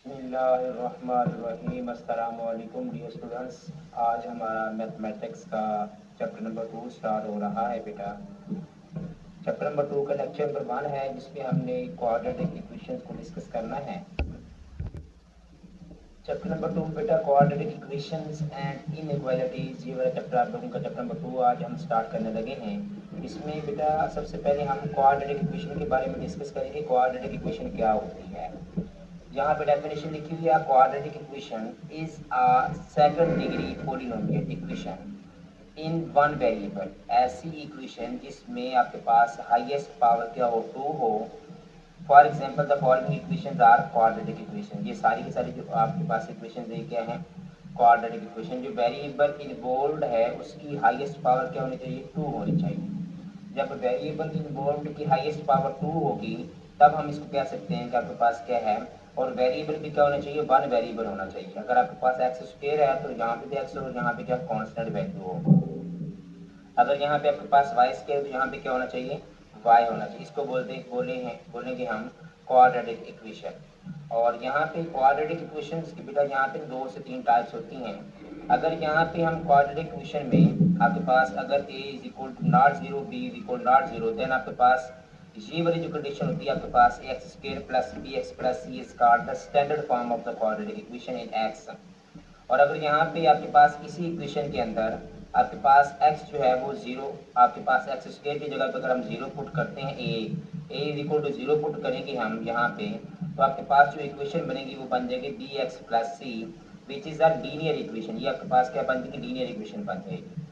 बिस्मिल्लाहिर्रहमानिर्रहीम। अस्सलामु अलैकुम डियर स्टूडेंट्स। आज हमारा मैथमेटिक्स का चैप्टर नंबर 2 स्टार्ट हो रहा है बेटा। चैप्टर नंबर 2 का लेक्चर नंबर 1 है, जिसमें हमने क्वाड्रेटिक इक्वेशंस को डिस्कस करना है। चैप्टर नंबर 2 बेटा क्वाड्रेटिक इक्वेशंस एंड इनइक्वालिटीज, ये वाला चैप्टर आप लोगों का चैप्टर नंबर 2 आज हम स्टार्ट करने लगे हैं। इसमें बेटा सबसे पहले हम क्वाड्रेटिक इक्वेशन के बारे में डिस्कस करेंगे। क्वाड्रेटिक इक्वेशन क्या होती है। यहाँ पे डेफिनेशन लिखी हुई है, quadratic equation is a second degree polynomial equation in one variable. ऐसी इक्वेशन जिसमें आपके पास हाईएस्ट पावर क्या हो, 2 हो। For example the following equation are quadratic equation. ये सारी की सारी जो आपके पास इक्वेशन है क्या है, क्वाड्रेटिक इक्वेशन। जो वेरिएबल इन्वॉल्व है उसकी हाईएस्ट पावर क्या होनी चाहिए, 2 होनी चाहिए। जब वेरिएबल इन्वॉल्व की हाईएस्ट पावर 2 होगी तब हम इसको कह सकते हैं कि आपके पास क्या है। और वेरिएबल भी क्या होना चाहिए, वन वेरिएबल होना चाहिए। अगर आपके पास एक्स स्क्वायर है तो यहाँ पे भी एक्स और यहाँ पे क्या कांस्टेंट वैल्यू हो। अगर यहाँ पे आपके पास वाई स्क्वायर तो यहाँ पे क्या होना चाहिए, वाई होना चाहिए। इसको बोलेंगे हम क्वाड्रेटिक इक्वेशन। और यहाँ पे क्वाड्रेटिक इक्वेशन की बेटा यहाँ पे 2 से 3 टाइप्स होती हैं। अगर यहाँ पे हम क्वाड्रेटिक इक्वेशन में आपके पास अगर a is equal to not zero, b is equal not zero, then आपके पास ये वाली जो कंडीशन होती है आपके पास x square plus b x plus c is called the standard form of the quadratic equation in x. और अगर यहाँ पे आपके पास इसी इक्वेशन के अंदर आपके पास x जो है वो जीरो, आपके पास एक्स स्क्वायर की जगह पर अगर हम जीरो पुट करते हैं, a is equal to zero put करेंगे हम यहाँ पे, तो आपके पास जो इक्वेशन बनेगी वो बन जाएगी b x plus c which is a linear equation. ये आपके पास क्या बन जाएगी, लीनियर इक्वेशन बन जाएगी।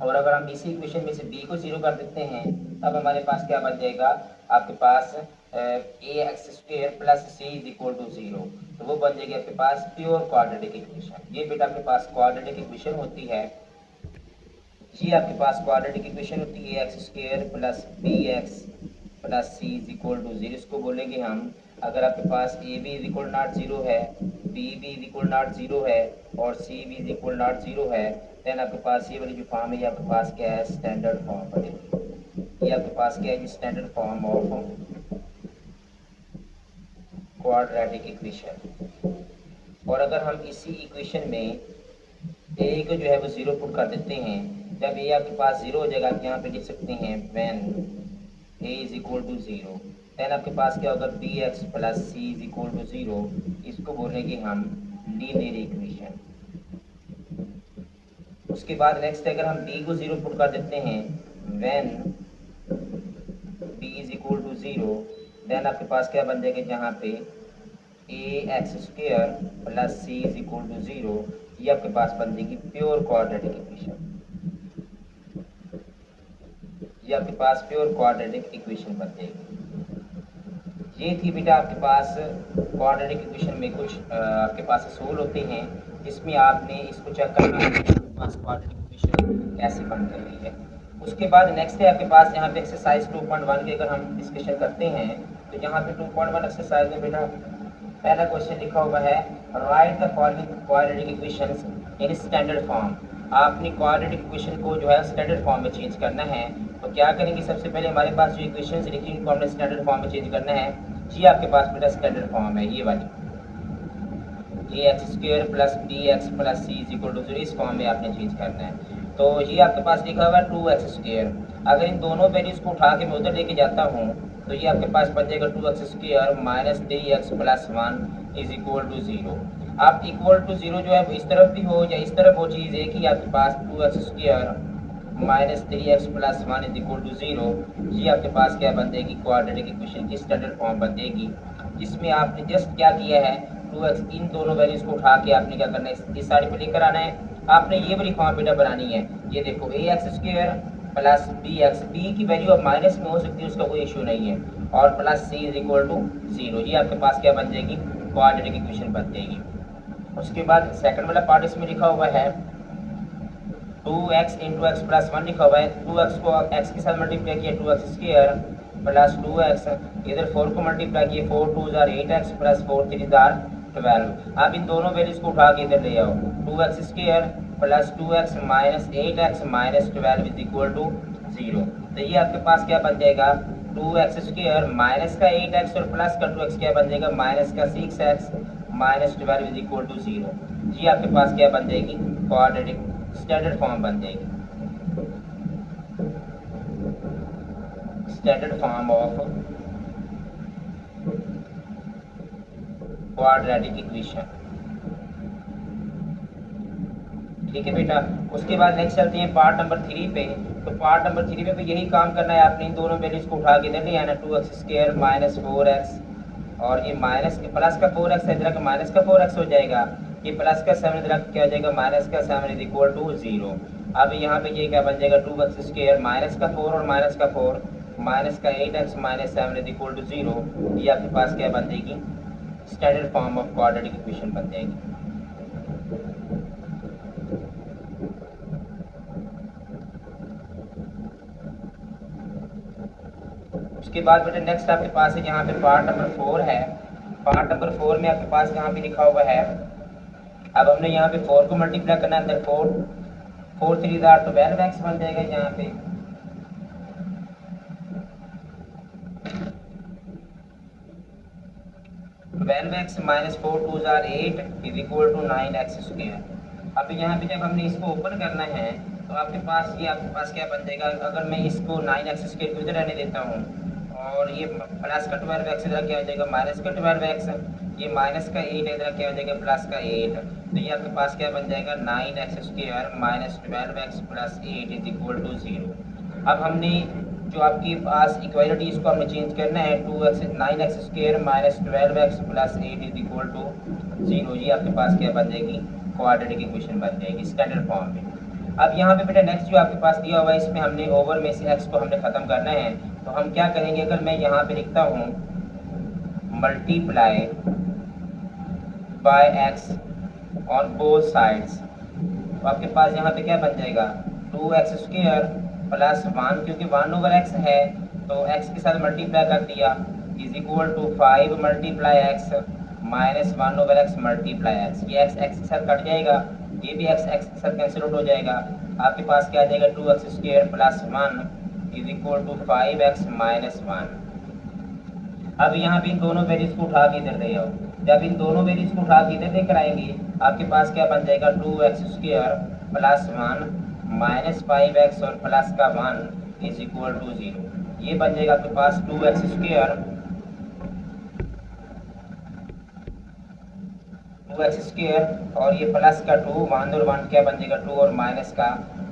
और अगर हम इसी इक्वेशन में से b को जीरो कर देते हैं तब हमारे पास क्या बन जाएगा, आपके पास a x square plus c is equal to zero. तो वो बन जाएगी आपके पास प्योर क्वाड्रेटिक इक्वेशन। ये बेटा आपके पास क्वाड्रेटिक इक्वेशन होती है। ये आपके पास क्वाड्रेटिक इक्वेशन होती है x square plus b x plus c is equal to zero. इसको बोलेंगे हम, अगर आपके पास a b is equal not zero है, बी भी इज इक्वल नॉट जीरो है और सी भी इज इक्वल नॉट जीरो है, देन आपके पास ये वाली जो फॉर्म है ये आपके पास क्या है, स्टैंडर्ड फॉर्म बनेगी। ये आपके पास क्या है, standard form of quadratic equation. और अगर हम इसी इक्वेशन में ए को जो है वो जीरो पुट कर देते हैं, जब ए आपके पास जीरो हो जाएगा आप यहाँ पे लिख सकते हैं when a is equal to zero, then आपके पास क्या होगा, b x plus c is equal to zero. इसको बोलेंगे हम लीनियर इक्वेशन। उसके बाद नेक्स्ट अगर हम बी को जीरो पुट कर देते हैं, when b is equal to zero, then आपके पास क्या बन जाएगा, जहाँ पे a x square plus c is equal to zero, ये आपके पास बन जाएगी प्योर क्वाड्रेटिक इक्वेशन। ये आपके पास प्योर क्वाड्रेटिक इक्वेशन बन जाएगी। ये थी बेटा आपके पास क्वाड्रेटिक इक्वेशन में कुछ आपके पास सोल्व होते हैं, जिसमें आपने इसको चेक करना है कि आपके पास क्वाड्रेटिक इक्वेशन कैसे बन रही है। उसके बाद नेक्स्ट है आपके पास यहाँ पे एक्सरसाइज 2.1 की अगर हम डिस्कशन करते हैं तो यहाँ पे 2.1 एक्सरसाइज में बेटा पहला क्वेश्चन लिखा हुआ है, right the following quadratic equations in standard form. आपने क्वाड्रेटिक इक्वेशन को जो है स्टैंडर्ड फॉर्म में चेंज करना है। तो क्या करेंगे, सबसे पहले हमारे पास जो इक्वेशंस लिखी उनको हमने स्टैंडर्ड फॉर्म में चेंज करना है। जी आपके पास बेटा स्टैंडर्ड फॉर्म है ये वाली, a x square plus b x plus c is equal to zero, इस फॉर्म में आपने चेंज करना है। तो ये आपके पास लिखा हुआ है 2x स्क्वायर। अगर इन दोनों वैल्यूज को उठा के मैं उधर लेके जाता हूँ तो ये आपके पास बन जाएगा 2x square minus 3x plus 1 is equal to zero. आप इक्वल टू जीरो जो है इस तरफ भी हो या इस तरफ वो चीज़ है कि आपके पास 2x square minus 3x plus 1 is equal to zero. ये आपके पास क्या बन जाएगी, क्वाड्रेटिक इक्वेशन की स्टैंडर्ड फॉर्म बन जाएगी, जिसमें आपने जस्ट क्या किया है, 2x इन दोनों वैल्यूज को उठा के आपने क्या करना है, इस साइड पे लेकर आना है। आपने ये वाली फॉर्म बेटा बनानी है। ये देखो a x square plus b x, b की वैल्यू अब माइनस में हो सकती है, उसका कोई इश्यू नहीं है, और plus c is equal to zero. ये आपके पास क्या बन जाएगी, क्वाड्रेटिक इक्वेशन बन जाएगी। उसके बाद सेकंड वाला पार्ट इसमें लिखा हुआ है 2x इंटू एक्स प्लस 1 लिखा हुआ है। 2x को x के साथ मल्टीप्लाई किया 2x स्क्वायर प्लस 2x, इधर 4 को मल्टीप्लाई किया 4 2 जार 8x प्लस 4 3 जार 12। आप इन दोनों वैल्यूज को उठा के इधर ले आओ, 2x square plus 2x minus 8x minus 12 is equal to zero. तो ये आपके पास क्या बन जाएगा, 2x स्क्वायर माइनस का 8x और प्लस का 2x क्या बन जाएगा, माइनस का 6x -12 इज इक्वल टू 0। जी आपके पास क्या बन जाएगी, क्वाड्रेटिक स्टैंडर्ड फॉर्म बन जाएगी, standard form of quadratic equation. ठीक है बेटा। उसके बाद नेक्स्ट चलते हैं पार्ट नंबर 3 पे। तो पार्ट नंबर 3 में भी यही काम करना है, आपने इन दोनों वैल्यूज को उठा के इधर ले आना, 2x² माइनस 4x और ये माइनस के प्लस का 4x इधर का माइनस का 4x हो जाएगा, ये प्लस का 7 इधर क्या हो जाएगा, माइनस का 7 इज इक्वल टू 0। अब यहाँ पे ये क्या बन जाएगा, 2x² माइनस का 4 और माइनस का 4 माइनस का 8x minus 7 is equal to 0। ये आपके पास क्या बन जाएगी, standard form of quadratic equation बन जाएगी। उसके बाद बेटा नेक्स्ट आपके पास है यहाँ पे पार्ट नंबर 4 है। पार्ट नंबर 4 में आपके पास यहाँ पे लिखा हुआ है, अब हमने यहाँ पे 4 को मल्टीप्लाई करना है, अंदर 4 3 12x बन जाएगा यहाँ पे। x minus 4 2 8 is equal to 9x²। अब यहाँ पे जब हमने इसको ओपन करना है तो आपके पास ये आपके पास क्या बन जाएगा, अगर मैं इसको 9x² को इधर रहने देता हूँ और ये प्लस का 12x इधर क्या हो जाएगा, माइनस का 12x, ये माइनस का 8 इधर क्या हो जाएगा, प्लस का 8। तो ये आपके पास क्या बन जाएगा, 9x² minus 12x plus 8 is equal to 0। अब हमने जो आपके पास इक्वालिटी इसको हमने चेंज करना है, 9x² minus 12x plus 8 is equal to 0। ये आपके पास क्या बन जाएगी, क्वाड्रेटिक इक्वेशन बन जाएगी स्टैंडर्ड फॉर्म में। अब यहाँ पे बेटा नेक्स्ट जो आपके पास दिया हुआ है, इसमें हमने ओवर में से x को हमने ख़त्म करना है। तो हम क्या करेंगे, अगर मैं यहाँ पे लिखता हूँ multiply by x on both sides, तो आपके पास यहाँ पे क्या बन जाएगा, 2x² प्लस 1, क्योंकि 1/x है तो x के साथ मल्टीप्लाई कर दिया, is equal to 5 multiply x minus 1/x multiply x। ये x के साथ कट जाएगा, ये भी x के साथ कैंसिल आउट हो जाएगा। आपके पास क्या आ जाएगा, 2x² plus 1 is equal to 5x minus 1। अब यहाँ पे इन दोनों वैल्यूज को उठा के इधर ले आओ, जब इन दोनों वैल्यूज को उठा के इधर लेकर आएंगे आपके पास क्या बन जाएगा, 2x² प्लस 1 माइनस 5x और प्लस का 1 इज इक्वल टू 0। ये बन जाएगा आपके पास 2x² और ये प्लस का 2 1 और 1 क्या बन जाएगा, 2 और माइनस का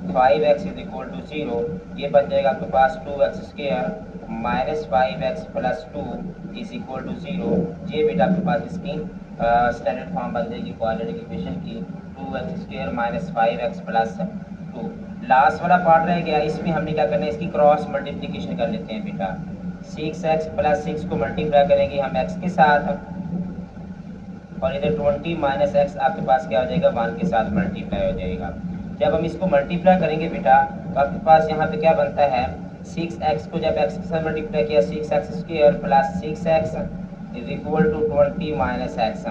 5x इज इक्वल टू 0। ये बन जाएगा आपके पास 2x² minus 5x plus 2 is equal to 0। ये बेटा आपके पास इसकी स्टैंडर्ड फॉर्म बन जाएगी क्वाड्रेटिक इक्वेशन की, 2x² minus 5x plus 2। Last वाला पार्ट रह गया, इसमें हमने क्या करना है, इसकी क्रॉस मल्टीप्लिकेशन कर लेते हैं बेटा। 6x प्लस 6 को मल्टीप्लाई करेंगे हम x के साथ और इधर 20 माइनस x आपके पास क्या हो जाएगा, 1 के साथ मल्टीप्लाई हो जाएगा। जब हम इसको मल्टीप्लाई करेंगे बेटा तो आपके पास यहाँ पे क्या बनता है, 6x को जब x के साथ मल्टीप्लाई किया, 6x² plus 6x is equal to 20 minus x।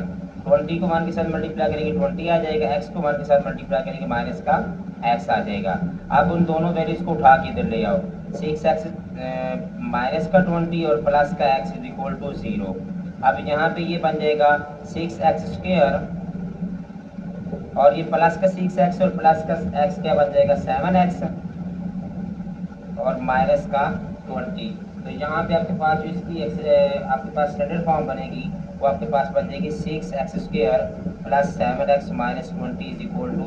20 को 1 के साथ मल्टीप्लाई करेंगे 20 आ जाएगा, x को 1 के साथ मल्टीप्लाई करेंगे माइनस का x आ जाएगा। अब उन दोनों वैल्यूज को उठा के इधर ले आओ, 6x माइनस का 20 और प्लस का x इज इक्वल टू 0। अब यहाँ पे ये बन जाएगा 6x² और ये प्लस का 6x और प्लस का x क्या बन जाएगा, 7x और माइनस का 20। तो यहाँ पे आपके पास जो इसकी आपके पास स्टैंडर्ड फॉर्म बनेगी वो आपके पास बन जाएगी 6x² plus 7x minus 20 is equal to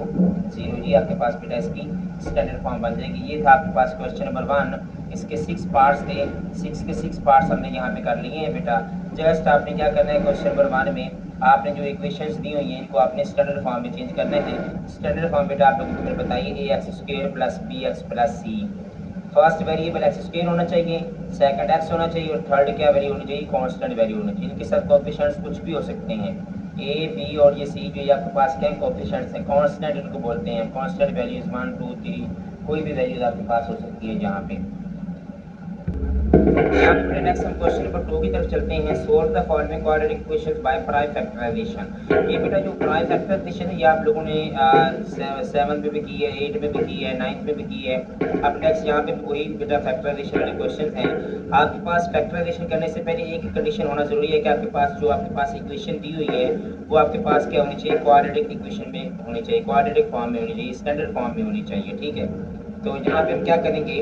0। ये आपके पास बेटा इसकी स्टैंडर्ड फॉर्म बन जाएगी। ये था आपके पास क्वेश्चन नंबर 1। इसके 6 पार्ट्स थे, 6 के 6 पार्ट्स हमने यहाँ पे कर लिए हैं बेटा। जस्ट आपने क्या करना है, क्वेश्चन नंबर 1 में आपने जो इक्वेशंस दी हुई हैं इनको आपने स्टैंडर्ड फॉर्म में चेंज करना है। स्टैंडर्ड फॉर्म बेटा आप लोगों को फिर बताइए, ax² plus bx plus c। First variable x² होना चाहिए, सेकंड x होना चाहिए और थर्ड क्या वैल्यू होनी चाहिए, कांस्टेंट वैल्यू होनी चाहिए। इनके साथ कोएफिशिएंट्स कुछ भी हो सकते हैं, a b और ये c जो आपके पास क्या कोएफिशिएंट्स हैं, कांस्टेंट इनको बोलते हैं। कांस्टेंट वैल्यूज 1 2 3 कोई भी वैल्यूज आपके पास हो सकती है जहाँ पे। यहाँ पे नेक्स्ट हम क्वेश्चन नंबर 2 की तरफ चलते हैं। Solve the following quadratic equations by prime factorisation. ये बेटा जो प्राइम फैक्टराइजेशन है ये आप लोगों ने 7 में भी की है, 8 में भी की है, 9 में भी की है। अब नेक्स्ट यहाँ पे वही बेटा फैक्टराइजेशन वाले क्वेश्चन हैं। आपके पास फैक्टराइजेशन करने से पहले एक कंडीशन होना जरूरी है कि आपके पास जो आपके पास इक्वेशन दी हुई है वो आपके पास क्या होनी चाहिए, क्वाड्रेटिक इक्वेशन में होनी चाहिए, क्वाड्रेटिक फॉर्म में होनी चाहिए, स्टैंडर्ड फॉर्म में होनी चाहिए। ठीक है, तो यहाँ पे हम क्या करेंगे,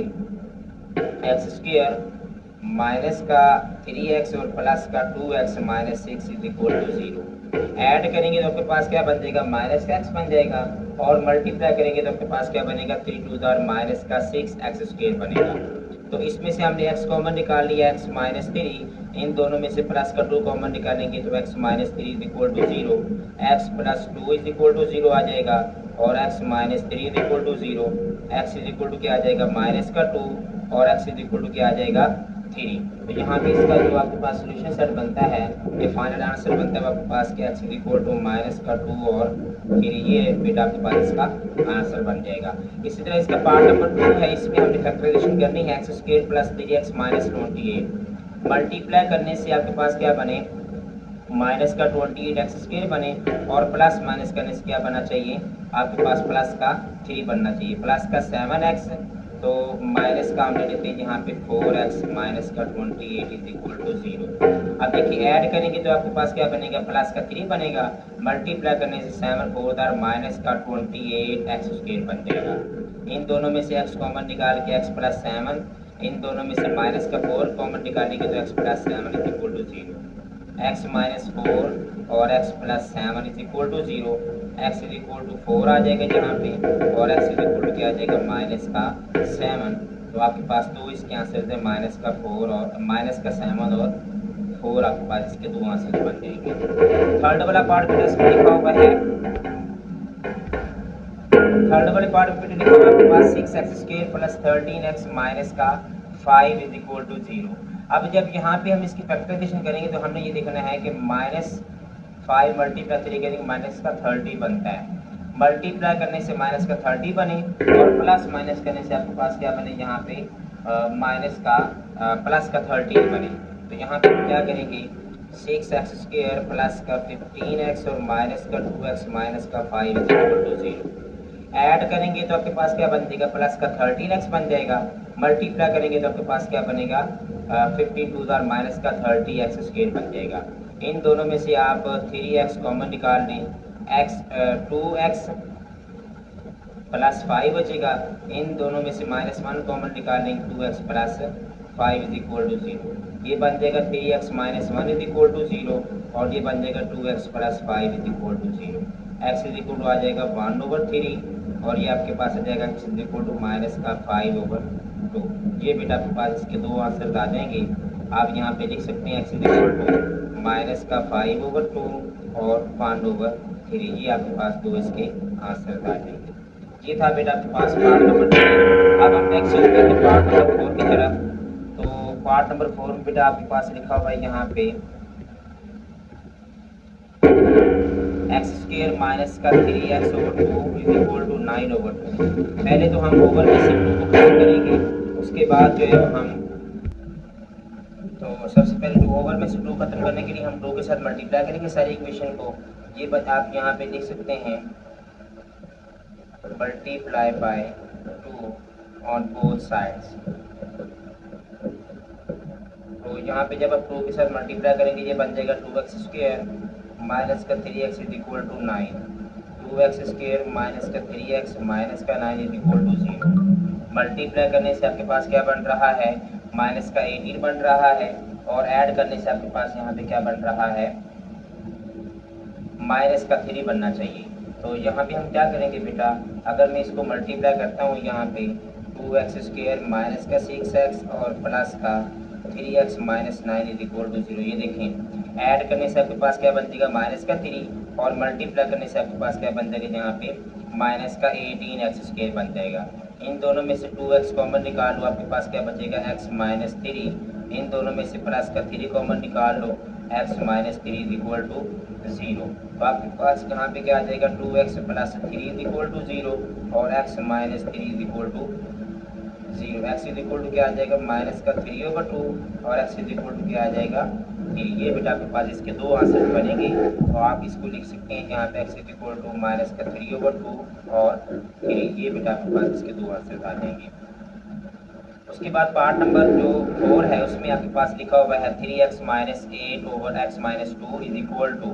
एक्स स्क्वायर माइनस का 3x और प्लस का 2x minus 6 is equal to 0 add करेंगे तो आपके पास क्या बन जाएगा, माइनस का x बन जाएगा, और मल्टीप्लाई करेंगे तो आपके पास क्या बनेगा, 3 टू द माइनस का 6x स्क्वायर बनेगा। तो इसमें से हमने x कॉमन निकाल लिया, x माइनस 3, इन दोनों में से प्लस का 2 कॉमन निकालेंगे तो x minus 3 is equal to 0, x plus 2 is equal to 0 आ जाएगा, और x minus 3 is equal to 0, x is equal to क्या आ जाएगा, माइनस का 2, और x इज इक्वल टू क्या आ जाएगा, 3। तो यहाँ पे इसका जो आपके पास सोल्यूशन सेट बनता है, ये फाइनल आंसर बनता है आपके पास कि x is equal to minus का 2 और 3, ये बेटा आपके पास इसका आंसर बन जाएगा। इसी तरह इसका पार्ट नंबर 2 है, इसमें हमने फैक्टराइजेशन करनी है, x square plus 3x minus 28 multiply करने से आपके पास क्या बने, माइनस का 28x स्क्वायर बने, और प्लस माइनस करने से क्या बनना चाहिए, आपके पास प्लस का 3 बनना चाहिए, प्लस का 7x, तो माइनस का हमने लेते हैं यहाँ पे 4x माइनस का 28 इज इक्वल टू 0। अब देखिए ऐड करेंगे तो आपके पास क्या बनेगा, प्लस का 3 बनेगा, मल्टीप्लाई करने से 7 4 माइनस का 28x स्क्वायर बन जाएगा। इन दोनों में से x कॉमन निकाल के x प्लस 7, इन दोनों में से माइनस का 4 कॉमन निकालेंगे तो x plus 7 is equal to 0, x minus 4 और x plus 7 is equal to 0, x is equal to 4 आ जाएगा यहाँ पे, और x इज इक्वल टू क्या आ जाएगा, माइनस का 7। तो आपके पास दो इसके आंसर थे, माइनस का 4 और माइनस का 7 और 4, आपके पास इसके दो आंसर बन जाएंगे। थर्ड वाला पार्ट बेटा इसमें लिखा हुआ है, थर्ड वाले पार्ट में लिखा हुआ है आपके पास 6x square plus 13x minus का 5 इज इक्वल टू 0। अब जब यहाँ पे हम इसकी फैक्टराइजेशन करेंगे तो हमने ये देखना है कि माइनस 5 मल्टीप्लाई करेंगे माइनस का 30 बनता है, मल्टीप्लाई करने से माइनस का 30 बने, और प्लस माइनस करने से आपके पास क्या बने, यहाँ पे माइनस का प्लस का 13 बने। तो यहाँ पे क्या करेंगे, 6x स्क्वायर प्लस का 15x और माइनस का 2x माइनस का 5 इज इक्वल टू 0 ऐड करेंगे तो आपके पास क्या बन जाएगा, प्लस का 13x बन जाएगा, मल्टीप्लाई करेंगे तो आपके पास क्या बनेगा, 15 टू द माइनस का 30x स्क्वायर बन जाएगा। इन दोनों में से आप 3x कॉमन निकाल लें, x 2x प्लस 5 बचेगा, इन दोनों में से माइनस 1 कॉमन निकाल लें, 2x plus 5 is equal to 0, ये बन जाएगा 3x minus 1 is equal to 0, और ये बन जाएगा 2x plus 5 is equal to 0, x is equal to आ जाएगा 1/3, और ये आपके पास आ जाएगा x is equal to minus का 5/2। ये बेटा आपके पास इसके दो आंसर आ जाएंगे। आप यहाँ पे लिख सकते हैं x is equal to minus का 5/2 और 1/3, ये आपके पास दो इसके आंसर आ जाएंगे। ये था बेटा आपके पास पार्ट नंबर 3। अब हम नेक्स्ट चलते हैं पार्ट नंबर 4 की तरफ। तो पार्ट नंबर 4 में बेटा आपके पास लिखा हुआ है यहाँ पे एक्स स्क्वायर माइनस का 3x/2 इज इक्वल टू 9/2। पहले तो हम ओवर में से 2 को खत्म करेंगे, उसके बाद जो है हम, तो सबसे पहले 2 ओवर में से 2 खत्म करने के लिए हम 2 के साथ मल्टीप्लाई करेंगे सारी इक्वेशन को। ये बात आप यहाँ पे लिख सकते हैं, multiply by 2 on both sides. तो यहाँ पे जब आप 2 के साथ मल्टीप्लाई करेंगे ये बन जाएगा 2x स्क्वायर माइनस का 3x is equal to 9, 2x square minus का 3x माइनस का 9 इज इक्वल टू 0। मल्टीप्लाई करने से आपके पास क्या बन रहा है, माइनस का 18 बन रहा है, और ऐड करने से आपके पास यहाँ पे क्या बन रहा है, माइनस का 3 बनना चाहिए। तो यहाँ पे हम क्या करेंगे बेटा, अगर मैं इसको मल्टीप्लाई करता हूँ यहाँ पे 2x स्क्वायर माइनस का 6x और प्लस का 3x minus 9 is equal to 0, ये देखें ऐड करने से आपके पास क्या बन जाएगा, माइनस का 3, और मल्टीप्लाई करने से आपके पास क्या बन जाएगा, यहाँ पे माइनस का 18x स्क्वायर बन जाएगा। इन दोनों में से 2x कॉमन निकाल लो, आपके पास क्या बचेगा, x माइनस 3, इन दोनों में से प्लस का 3 कॉमन निकाल लो, x minus 3 is equal to 0। तो आपके पास यहाँ पे क्या आ जाएगा, 2x plus 3 is equal to 0 और x minus 3 is equal to 0। X is equal to क्या आ जाएगा माइनस का 3/2 और एक्स इज इक्वल टू क्या आ जाएगा 3। ये बेटा आपके पास इसके दो आंसर बनेंगे, तो आप इसको लिख सकते हैं यहाँ पे x is equal to minus का 3/2 और 3। ये बेटा आपके पास इसके दो आंसर आ जाएंगे। उसके बाद पार्ट नंबर जो 4 है उसमें आपके पास लिखा हुआ है 3x minus 8/x minus 2 is equal to.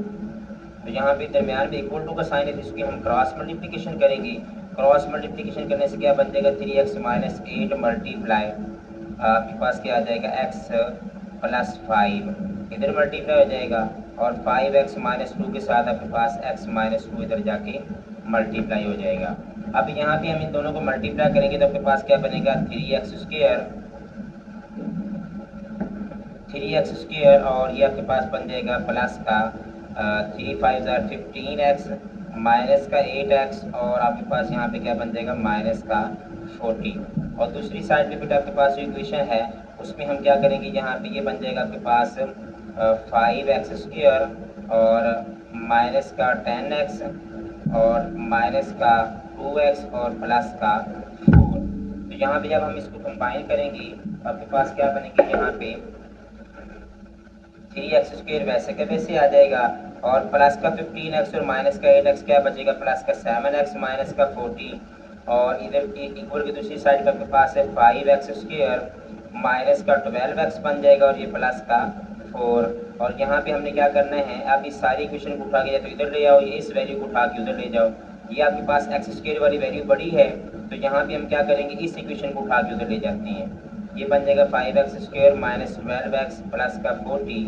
तो यहाँ पे दरमियान में इक्वल टू का साइन है, जिसकी हम क्रॉस मल्टीप्लिकेशन करेंगे। क्रॉस मल्टीप्लिकेशन करने से क्या बन जाएगा 3x माइनस 8 मल्टीप्लाई आपके पास क्या आ जाएगा x प्लस 5 इधर मल्टीप्लाई हो जाएगा और 5x माइनस 2 के साथ आपके पास x माइनस 2 इधर जाके मल्टीप्लाई हो जाएगा। अब यहाँ पे हम इन दोनों को मल्टीप्लाई करेंगे तो आपके पास क्या बनेगा 3x स्क्वायर और ये आपके पास बन जाएगा प्लस का 3 5 15x माइनस का 8x और आपके पास यहाँ पे क्या बन जाएगा माइनस का 40। और दूसरी साइड पे बेटा आपके पास जो इक्वेशन है उसमें हम क्या करेंगे, यहाँ पे ये बन जाएगा आपके पास 5x स्क्वायर और माइनस का 10x और माइनस का 2x और प्लस का 4। तो यहाँ पे जब हम इसको कंबाइन करेंगे आपके पास क्या बनेंगे, यहाँ पे 3x स्क्वायर वैसे का वैसे आ जाएगा और प्लस का 15x और माइनस का 8x क्या बचेगा प्लस का 7x माइनस का 40 और इधर इक्वल की दूसरी साइड पे आपके पास है 5x स्क्वायर माइनस का 12x बन जाएगा और ये प्लस का 4। और यहाँ पे हमने क्या करना है, अब इस सारी इक्वेशन को उठा के या तो इधर ले आओ, ये इस वैल्यू को उठा के उधर ले जाओ। ये आपके पास एक्स स्क्वायर वाली वैल्यू बड़ी है तो यहाँ पे हम क्या करेंगे, इस इक्वेशन को उठा के उधर ले जाते हैं। ये बन जाएगा 5x square minus 12x plus का 40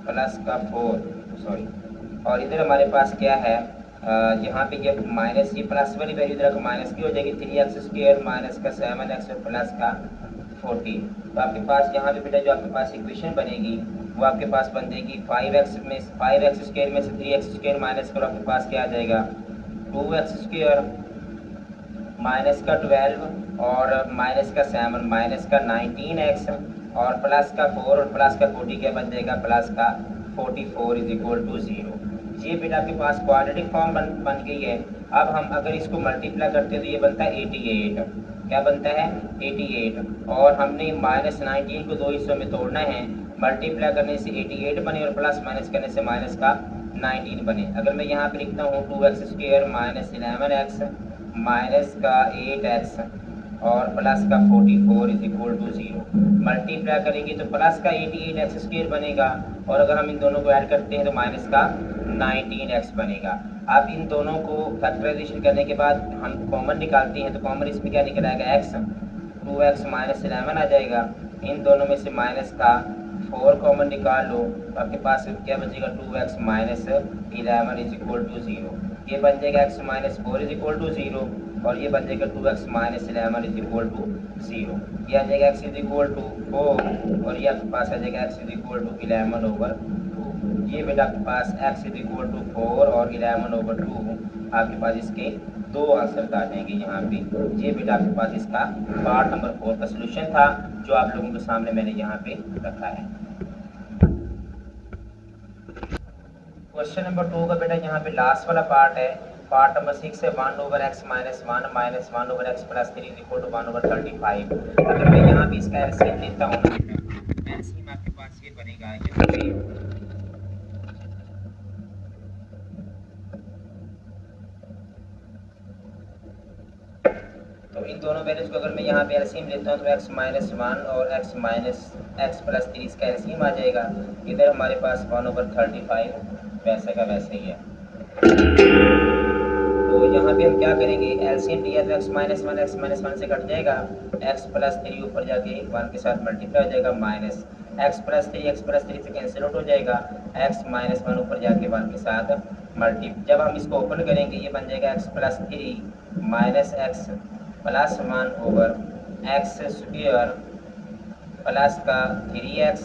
प्लस का 4 सॉरी। और इधर हमारे पास क्या है, यहाँ पे ये माइनस ये प्लस वाली वैल्यू इधर माइनस की हो जाएगी 3x स्क्वायर माइनस का 7x और प्लस का 40। तो आपके पास यहाँ पे बेटा जो आपके पास इक्वेशन बनेगी वो आपके पास बन जाएगी 5x स्क्वायर में से 3x स्क्वायर माइनस करो आपके पास क्या आ जाएगा 2x स्क्वायर माइनस का 12 और माइनस का 7 माइनस का 19x और प्लस का 4 और प्लस का 40 क्या बन जाएगा प्लस का 44 इज इक्वल टू 0। ये बेटा आपके पास क्वाड्रेटिक फॉर्म बन गई है। अब हम अगर इसको मल्टीप्लाई करते हैं तो ये बनता है 88। क्या बनता है 88 और हमने माइनस 19 को दो हिस्सों में तोड़ना है। मल्टीप्लाई करने से 88 बने और प्लस माइनस करने से माइनस का 19 बने। अगर मैं यहाँ पे लिखता हूँ 2x square minus 11x minus का 8x और प्लस का 44 इज इक्वल टू 0। मल्टीप्लाई करेंगे तो प्लस का 88x स्क्वायर बनेगा और अगर हम इन दोनों को ऐड करते हैं तो माइनस का 19x बनेगा। अब इन दोनों को फैक्टराइजेशन करने के बाद हम कॉमन निकालते हैं तो कॉमन इसमें क्या निकल आएगा x 2x माइनस 11 आ जाएगा। इन दोनों में से माइनस का 4 कॉमन निकाल लो तो आपके पास क्या बचेगा 2x minus 11 is equal to 0। ये बन जाएगा x minus 4 is equal to 0 और ये बन जाएगा 2x minus 11 is equal to 0। ये आ जाएगा x इज इक्वल टू 4 और ये आपके पास आ जाएगा x इज इक्वल टू 11/2। ये बेटा आपके पास x इज इक्वल टू 4 और 11/2 आपके पास इसके दो आंसर आ जाएंगे यहाँ पे। ये बेटा आपके पास इसका पार्ट नंबर 4 का सोल्यूशन था जो आप लोगों के सामने मैंने यहाँ पे रखा है। क्वेश्चन नंबर 2 का बेटा यहाँ पे लास्ट वाला पार्ट है। पार्ट नंबर 6 है 1/x minus 1 minus 1/x plus 3 is equal to 1/35। अगर मैं यहाँ पे इसका एलसीएम लेता हूँ एलसीएम आपके पास ये बनेगा यहाँ पे तो इन दोनों वैल्यूज को अगर मैं यहाँ पे एलसीएम लेता हूँ तो x माइनस 1 और x माइनस x प्लस 3 इसका एलसीएम आ जाएगा। इधर हमारे पास 1/35 वैसे का वैसे ही है। तो यहाँ पे हम क्या करेंगे, एलसीएम लिया तो x माइनस 1 से कट जाएगा, x प्लस 3 ऊपर जाके 1 के साथ मल्टीप्लाई हो जाएगा माइनस x प्लस 3 से कैंसिल आउट हो जाएगा, x माइनस 1 ऊपर जाके 1 के साथ मल्टी। जब हम इसको ओपन करेंगे ये बन जाएगा x plus 3 minus x plus 1/x square plus का 3x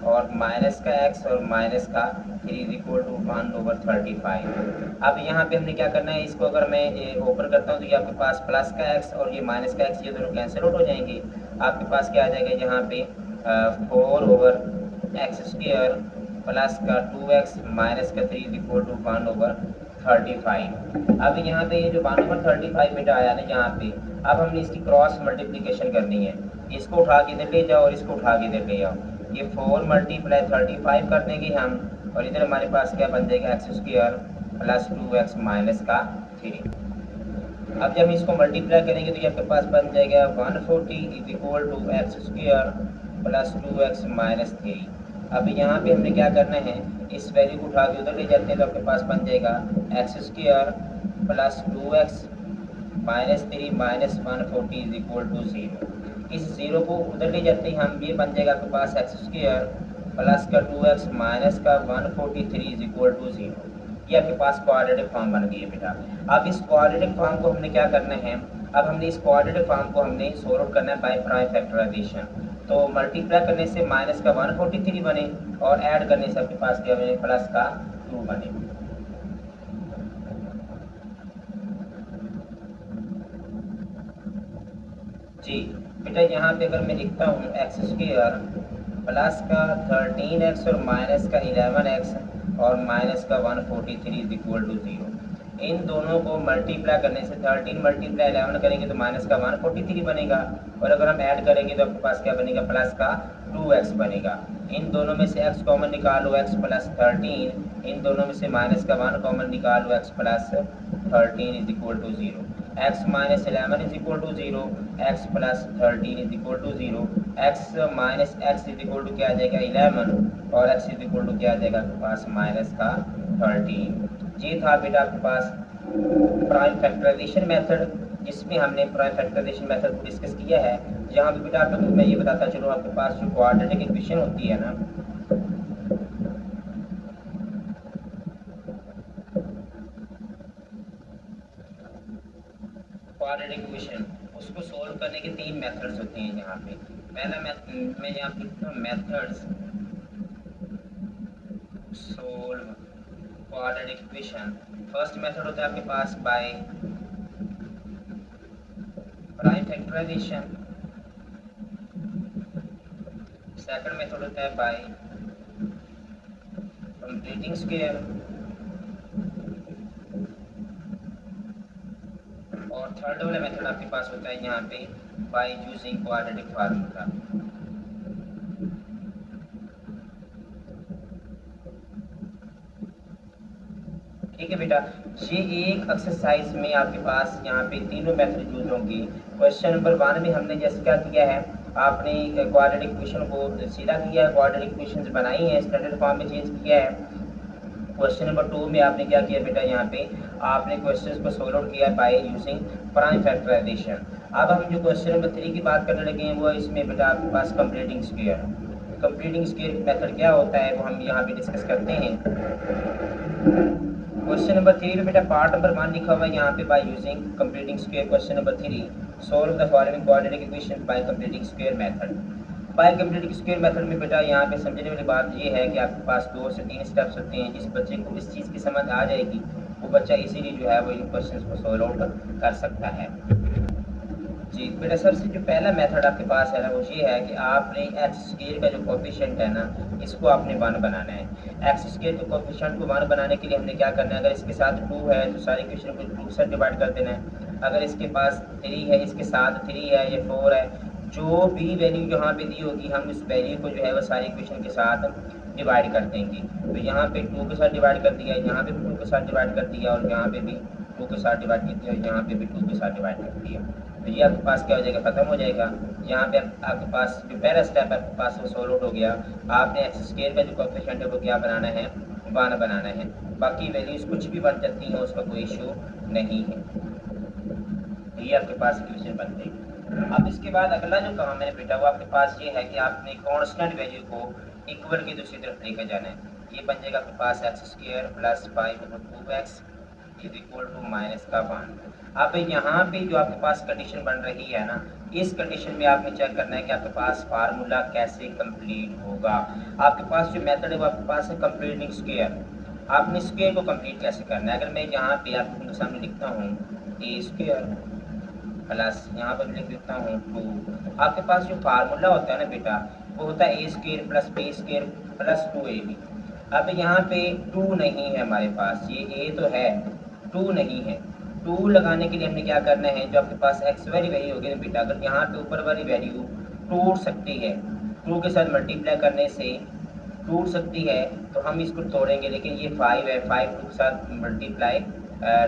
और माइनस का x और माइनस का 3 इज इक्वल टू 1/35। अब यहाँ पे हमने क्या करना है, इसको अगर मैं ओपन करता हूँ तो ये आपके पास प्लस का x और ये माइनस का x ये दोनों कैंसिल आउट हो जाएंगे। आपके पास क्या आ जाएगा यहाँ पे 4/x स्क्वायर प्लस का 2x माइनस का 3 इज इक्वल टू 1/35। 35। अब यहाँ पे ये जो 1/35 बेटा आया ना यहाँ पे, अब हमने इसकी क्रॉस मल्टीप्लिकेशन करनी है। इसको उठा के इधर ले जाओ और इसको उठा के इधर ले आओ। ये 4 × 35 कर देंगे हम, और इधर हमारे पास क्या बन जाएगा, x² प्लस 2x माइनस का 3। अब जब इसको मल्टीप्लाई करेंगे तो ये आपके पास बन जाएगा 140 is equal to x² plus 2x minus 3। अब यहाँ पे हमने क्या करना है, इस वैल्यू को उठा के उधर ले जाते हैं तो आपके पास बन जाएगा x² plus 2x minus 3 minus 140 is equal to 0। इस 0 को उधर ले जाते हैं हम, ये बन जाएगा आपके पास x² प्लस का 2x माइनस का 143 इज इक्वल टू 0। ये आपके पास क्वाड्रेटिक फॉर्म बन गई है बेटा। अब इस क्वाड्रेटिक फॉर्म को हमने क्या करना है, अब हमने इस क्वाड्रेटिक फॉर्म को हमने सॉल्व आउट करना है बाय प्राइम फैक्टराइजेशन। तो मल्टीप्लाई करने से माइनस का 143 बने और ऐड करने से आपके पास क्या बने, प्लस का 2 बने। जी बेटा, यहाँ पे अगर मैं लिखता हूँ x² प्लस का 13x और माइनस का 11x और माइनस का 143 इज इक्वल टू 0। इन दोनों को मल्टीप्लाई करने से 13 मल्टीप्लाई 11 करेंगे तो माइनस का 143 बनेगा, और अगर हम ऐड करेंगे तो आपके पास क्या बनेगा, प्लस का 2x बनेगा। इन दोनों में से x कॉमन निकालो, x प्लस 13। इन दोनों में से माइनस का 1 कॉमन निकालो, x plus 13 is equal to 0। x minus 11 is equal to 0, x plus 13 is equal to 0। x minus x is equal to क्या आ जाएगा, 11, और x इज इक्वल टू क्या आ जाएगा आपके पास, माइनस का 13। ये था बेटा आपके पास प्राइम फैक्टराइजेशन मेथड, जिसमें हमने प्राइम फैक्टराइजेशन मेथड को डिस्कस किया है। जहाँ पे बेटा आपको मैं ये बताता चलो, आपके पास जो क्वाड्रेटिक इक्वेशन होती है ना, क्वाड्रेटिक इक्वेशन, उसको सोल्व करने के 3 मेथड्स होते हैं। यहाँ पे पहला मैं यहाँ पे लिखता हूँ methods solve quadratic equation. First method होता है आपके पास by prime factorisation. Second method होता है बाय कंप्लीटिंग स्क्वायर, और थर्ड वाला मेथड आपके पास होता है यहाँ पे बाय यूजिंग क्वाड्रेटिक फार्मूला। ठीक है बेटा, ये एक एक्सरसाइज में आपके पास यहाँ पे तीनों मेथड यूज होंगे। क्वेश्चन नंबर 1 में हमने जैसे क्या किया है, आपने क्वाड्रेटिक इक्वेशन को सीधा किया है, क्वाड्रेटिक इक्वेशंस बनाई हैं, स्टैंडर्ड फॉर्म में चेंज किया है। क्वेश्चन नंबर 2 में आपने क्या किया बेटा, यहाँ पे आपने क्वेश्चंस को सोल्व आउट किया बाय यूजिंग प्राइम फैक्टराइजेशन। अब हम जो क्वेश्चन नंबर 3 की बात करने लगे हैं, वो इसमें बेटा आपके पास completing square. Completing square method क्या होता है वो हम यहाँ पे डिस्कस करते हैं। क्वेश्चन नंबर 3 में बेटा पार्ट नंबर 1 लिखा हुआ है यहाँ पे by using completing square. Question number 3, solve the following quadratic equation by completing square method. Bye completing square method में बेटा यहाँ पे समझने वाली बात ये है कि आपके पास 2 से 3 स्टेप्स होते हैं। जिस बच्चे को इस चीज़ की समझ आ जाएगी वो बच्चा इसीलिए जो है वो इन क्वेश्चन को सॉल्व आउट कर सकता है। जी बेटा, सबसे जो पहला मेथड आपके पास है ना, वो ये है कि आपने x² का जो कोफिशिएंट है ना, इसको आपने 1 बनाना है। x² के कोफिशिएंट को 1 बनाने के लिए हमने क्या करना है, अगर इसके साथ 2 है तो सारी इक्वेशन को 2 से डिवाइड कर देना है। अगर इसके पास 3 है, इसके साथ 3 है, ये 4 है, जो भी वैल्यू यहाँ पे दी होगी हम इस वैल्यू को जो है वो सारी इक्वेशन के साथ डिवाइड कर देंगे। तो यहाँ पे 2 के साथ डिवाइड कर दिया, यहाँ पे भी 2 के साथ डिवाइड कर दिया, और यहाँ पे भी 2 के साथ डिवाइड कर दिया, और यहाँ पे भी 2 के साथ डिवाइड कर दिया। तो ये आपके पास क्या हो जाएगा, खत्म हो जाएगा। यहाँ पे आपके पास जो पहला स्टेप आपके पास वो सॉल्व आउट हो गया। आपने x² का जो कोएफिशिएंट है वो क्या बनाना है, 1 बनाना है। बाकी वैल्यूज कुछ भी बन जाती हैं, उसका कोई इशू नहीं है। ये आपके पास इक्वेशन बन गई। अब इसके बाद अगला जो काम है बेटा वो आपके पास ये है कि आपने कांस्टेंट वैल्यू को इक्वल की दूसरी तरफ लेकर जाना है। ये बन जाएगा आपके पास x² plus 5/2x is equal to minus का 1। अब यहाँ पे जो आपके पास कंडीशन बन रही है ना, इस कंडीशन में आपने चेक करना है कि आपके पास फार्मूला कैसे कंप्लीट होगा। आपके पास जो मेथड है वो आपके पास है कंप्लीटिंग स्क्वायर। आपने स्क्वायर को कंप्लीट कैसे करना है, अगर मैं यहाँ पे आपके सामने लिखता हूँ a² प्लस यहाँ पर लिख देता हूँ 2। आपके पास जो फार्मूला होता है ना बेटा, वो होता है a² plus b² plus 2ab। अब यहाँ पे 2 नहीं है हमारे पास, ये a तो है, 2 नहीं है। 2 लगाने के लिए हमने क्या करना है, जो आपके पास x वाली वैल्यू होगी ना बेटा, अगर यहाँ पे ऊपर वाली वैल्यू टूट सकती है, 2 के साथ मल्टीप्लाई करने से टूट सकती है, तो हम इसको तोड़ेंगे। लेकिन ये 5 है, 5 2 के साथ मल्टीप्लाई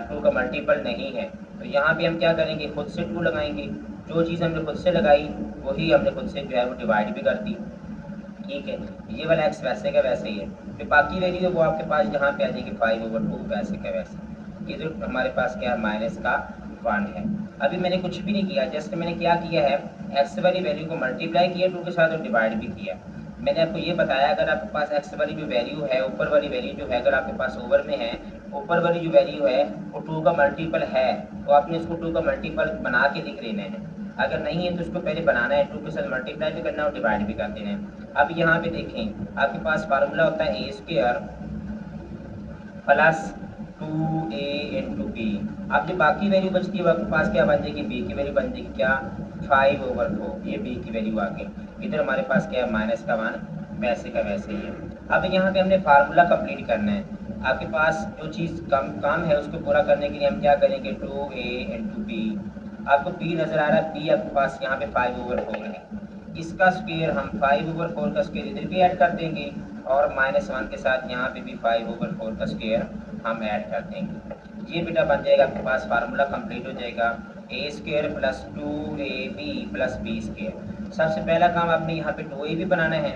2 का मल्टीपल नहीं है, तो यहाँ पे हम क्या करेंगे, खुद से 2 लगाएंगे। जो चीज़ हमने खुद से लगाई वही हमने खुद से जो है वो डिवाइड भी कर दी। ठीक है, ये वाला x वैसे का वैसे ही है, फिर बाकी वैल्यू है वो आपके पास यहाँ पे आ जाएगी 5/2 वैसे का वैसे। ये जो हमारे पास क्या है, माइनस का 1 है। अभी मैंने कुछ भी नहीं किया, जस्ट मैंने क्या किया है, x वाली वैल्यू को मल्टीप्लाई किया 2 के साथ और डिवाइड भी किया। मैंने आपको ये बताया, अगर आपके पास x वाली जो वैल्यू है, ऊपर वाली वैल्यू जो है, अगर आपके पास ओवर में है, ऊपर वाली जो वैल्यू है वो 2 का मल्टीपल है, तो आपने इसको 2 का मल्टीपल बना के लिख लेना है। अगर नहीं है तो उसको पहले बनाना है, 2 के साथ मल्टीप्लाई भी करना है और डिवाइड भी कर देना है। अब यहाँ पे देखें, आपके पास फार्मूला होता है a² plus 2a into B. अब जो बाकी वैल्यू बचती है वो आपके पास क्या बन जाएगी, b की वैल्यू बन जाएगी क्या, 5/4। ये b की वैल्यू आ गई। इधर हमारे पास क्या है, माइनस का 1 वैसे का वैसे ही है। अब यहाँ पे हमने फार्मूला कंप्लीट करना है। आपके पास जो चीज़ काम है उसको पूरा करने के लिए हम क्या करेंगे, 2a इंटू बी। आपको b नज़र आ रहा है, b आपके पास यहाँ पे 5/4 है, इसका स्क्वायर हम 5/4 का स्क्वायर इधर भी ऐड कर देंगे और -1 के साथ यहाँ पे भी 5/4 का स्क्वायर हम ऐड कर देंगे। ये बेटा बन जाएगा आपके पास, फार्मूला कंप्लीट हो जाएगा, a² plus 2ab plus b²। सबसे पहला काम आपने यहाँ पे 2ab बनाना है।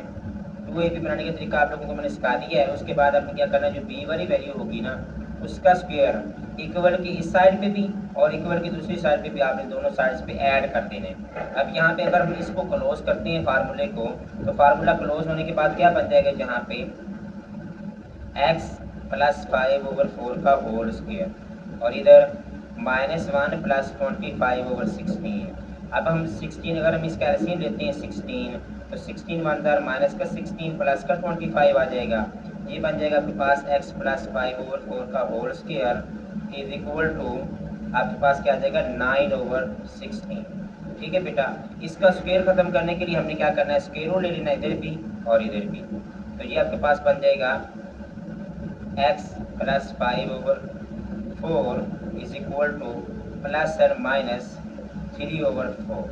2ab बनाने का तरीका आप लोगों को मैंने सिखा दिया है। उसके बाद आपने क्या करना है, जो b वाली वैल्यू होगी ना उसका स्क्वायर इक्वल की इस साइड पे भी और इक्वल की दूसरी साइड पे भी आपने दोनों साइड्स पे ऐड कर देने। अब यहाँ पे अगर हम इसको क्लोज करते हैं फार्मूले को, तो फार्मूला क्लोज होने के बाद क्या बन जाएगा, जहाँ पे x प्लस 5/4 का होल स्क्वायर और इधर -1 प्लस 25/16। अब हम 16, अगर हम इसका एलसीएम लेते हैं 16, तो 16 1 दार माइनस का 16 प्लस का 25 आ जाएगा। ये बन जाएगा आपके पास x प्लस 5/4 का whole square is equal to आपके पास क्या आ जाएगा, 9/16। ठीक है बेटा, इसका स्क्वायर खत्म करने के लिए हमने क्या करना है, स्क्वायर रूट ले लेना इधर भी और इधर भी। तो ये आपके पास बन जाएगा x plus 5/4 is equal to plus और माइनस 3/4।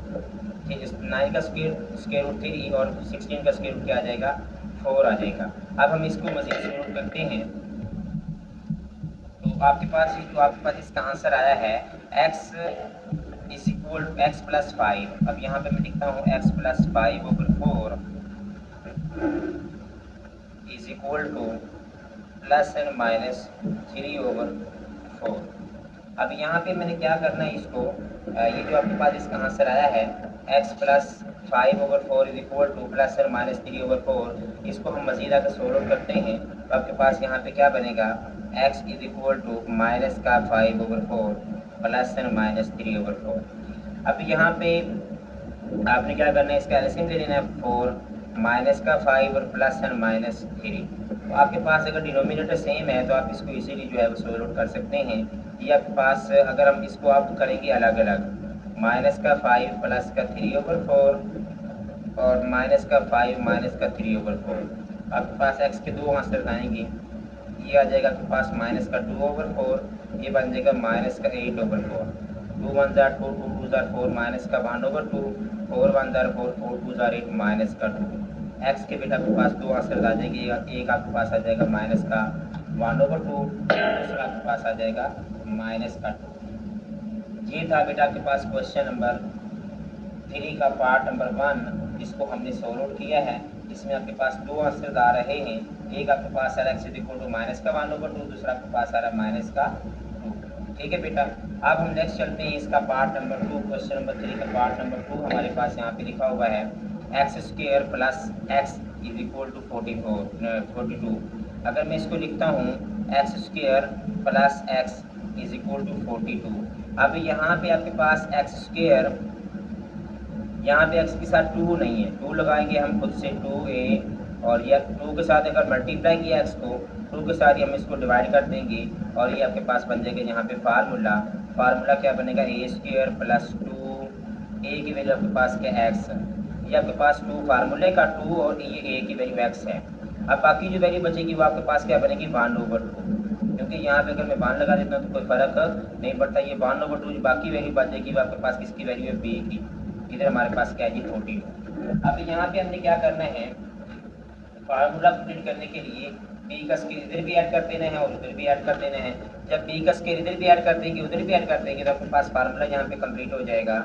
ठीक है, 9 का स्क्वायर रूट 3 और 16 का स्क्वायर रूट क्या आ जाएगा, 4 आ जाएगा। अब हम इसको मज़ीद सॉल्व करते हैं, तो आपके पास इसका आंसर आया है x is equal to x plus 5। अब यहाँ पे मैं लिखता हूँ x plus 5/4 is equal to plus and minus 3/4। अब यहाँ पे मैंने क्या करना है, इसको ये जो आपके पास इसका आंसर आया है x plus 5/4 is equal to plus and minus 3/4, इसको हम मज़ीद आगे सोल्व करते हैं। तो आपके पास यहाँ पे क्या बनेगा, x is equal to minus का 5/4 प्लस एंड माइनस 3/4। अब यहाँ पे आपने क्या करना है, इसका एलसीएम ले लेना है 4, माइनस का 5 और प्लस एंड माइनस 3। तो आपके पास अगर डिनोमिनेटर सेम है तो आप इसको इजीली जो है वो सोल्व आउट कर सकते हैं। ये आपके पास अगर हम इसको आप करेंगे अलग अलग, माइनस का 5 प्लस का 3/4 और माइनस का 5 माइनस का 3/4, आपके पास x के दो आंसर आएंगे। ये आ जाएगा आपके पास माइनस का 2/4, ये बन जाएगा माइनस का 8/4। 2 1 जार 2, 2 2 जार 4, माइनस का 1/2, 4 1 जार 4, 4 2 जार 8, माइनस का 2। x के बेटा आपके पास दो आंसर आ जाएंगे, एक आपके पास आ जाएगा माइनस का 1/2, दूसरा आपके पास आ जाएगा माइनस का 2। ये था बेटा आपके पास क्वेश्चन नंबर 3 का पार्ट नंबर 1, जिसको हमने सॉल्व आउट किया है। इसमें आपके पास दो आंसर आ रहे हैं, एक आपके पास आ रहा है x इक्वल टू माइनस का 1/2, दूसरा आपके पास आ रहा है माइनस का 2। ठीक है बेटा, अब हम नेक्स्ट चलते हैं इसका पार्ट नंबर 2, क्वेश्चन नंबर 3 का पार्ट नंबर 2 हमारे पास यहाँ पे लिखा हुआ है x² plus x is equal to 42। अगर मैं इसको लिखता हूँ x² plus x is equal to 42। अब यहाँ पे आपके पास x², यहाँ पे x के साथ 2 नहीं है, 2 लगाएंगे हम खुद से 2a, और यह 2 के साथ अगर मल्टीप्लाई किया x को 2 के साथ ही हम इसको डिवाइड कर देंगे और ये आपके पास बन जाएगा यहाँ पे फार्मूला क्या बनेगा, a² प्लस 2a की वैल्यू आपके पास क्या x, ये आपके पास 2 फार्मूले का 2 और ये a की वैल्यू x है। अब बाकी जो वैल्यू बचेगी वो आपके पास क्या बनेगी 1/2, क्योंकि यहाँ पे अगर मैं 1 लगा देता हूँ तो कोई फर्क नहीं पड़ता। ये 1/2 जो बाकी वैल्यू बचेगी वो आपके पास किसकी वैल्यू है, बी की। इधर हमारे पास क्या है जी 42। अब यहाँ पे हमने क्या करना है, फार्मूला कंप्लीट करने के लिए बी का स्केल इधर भी ऐड कर देना है और उधर भी ऐड कर देना है। जब बी का स्केल इधर भी ऐड कर देंगे उधर भी ऐड कर देंगे तो आपके पास फार्मूला यहाँ पे कंप्लीट हो जाएगा।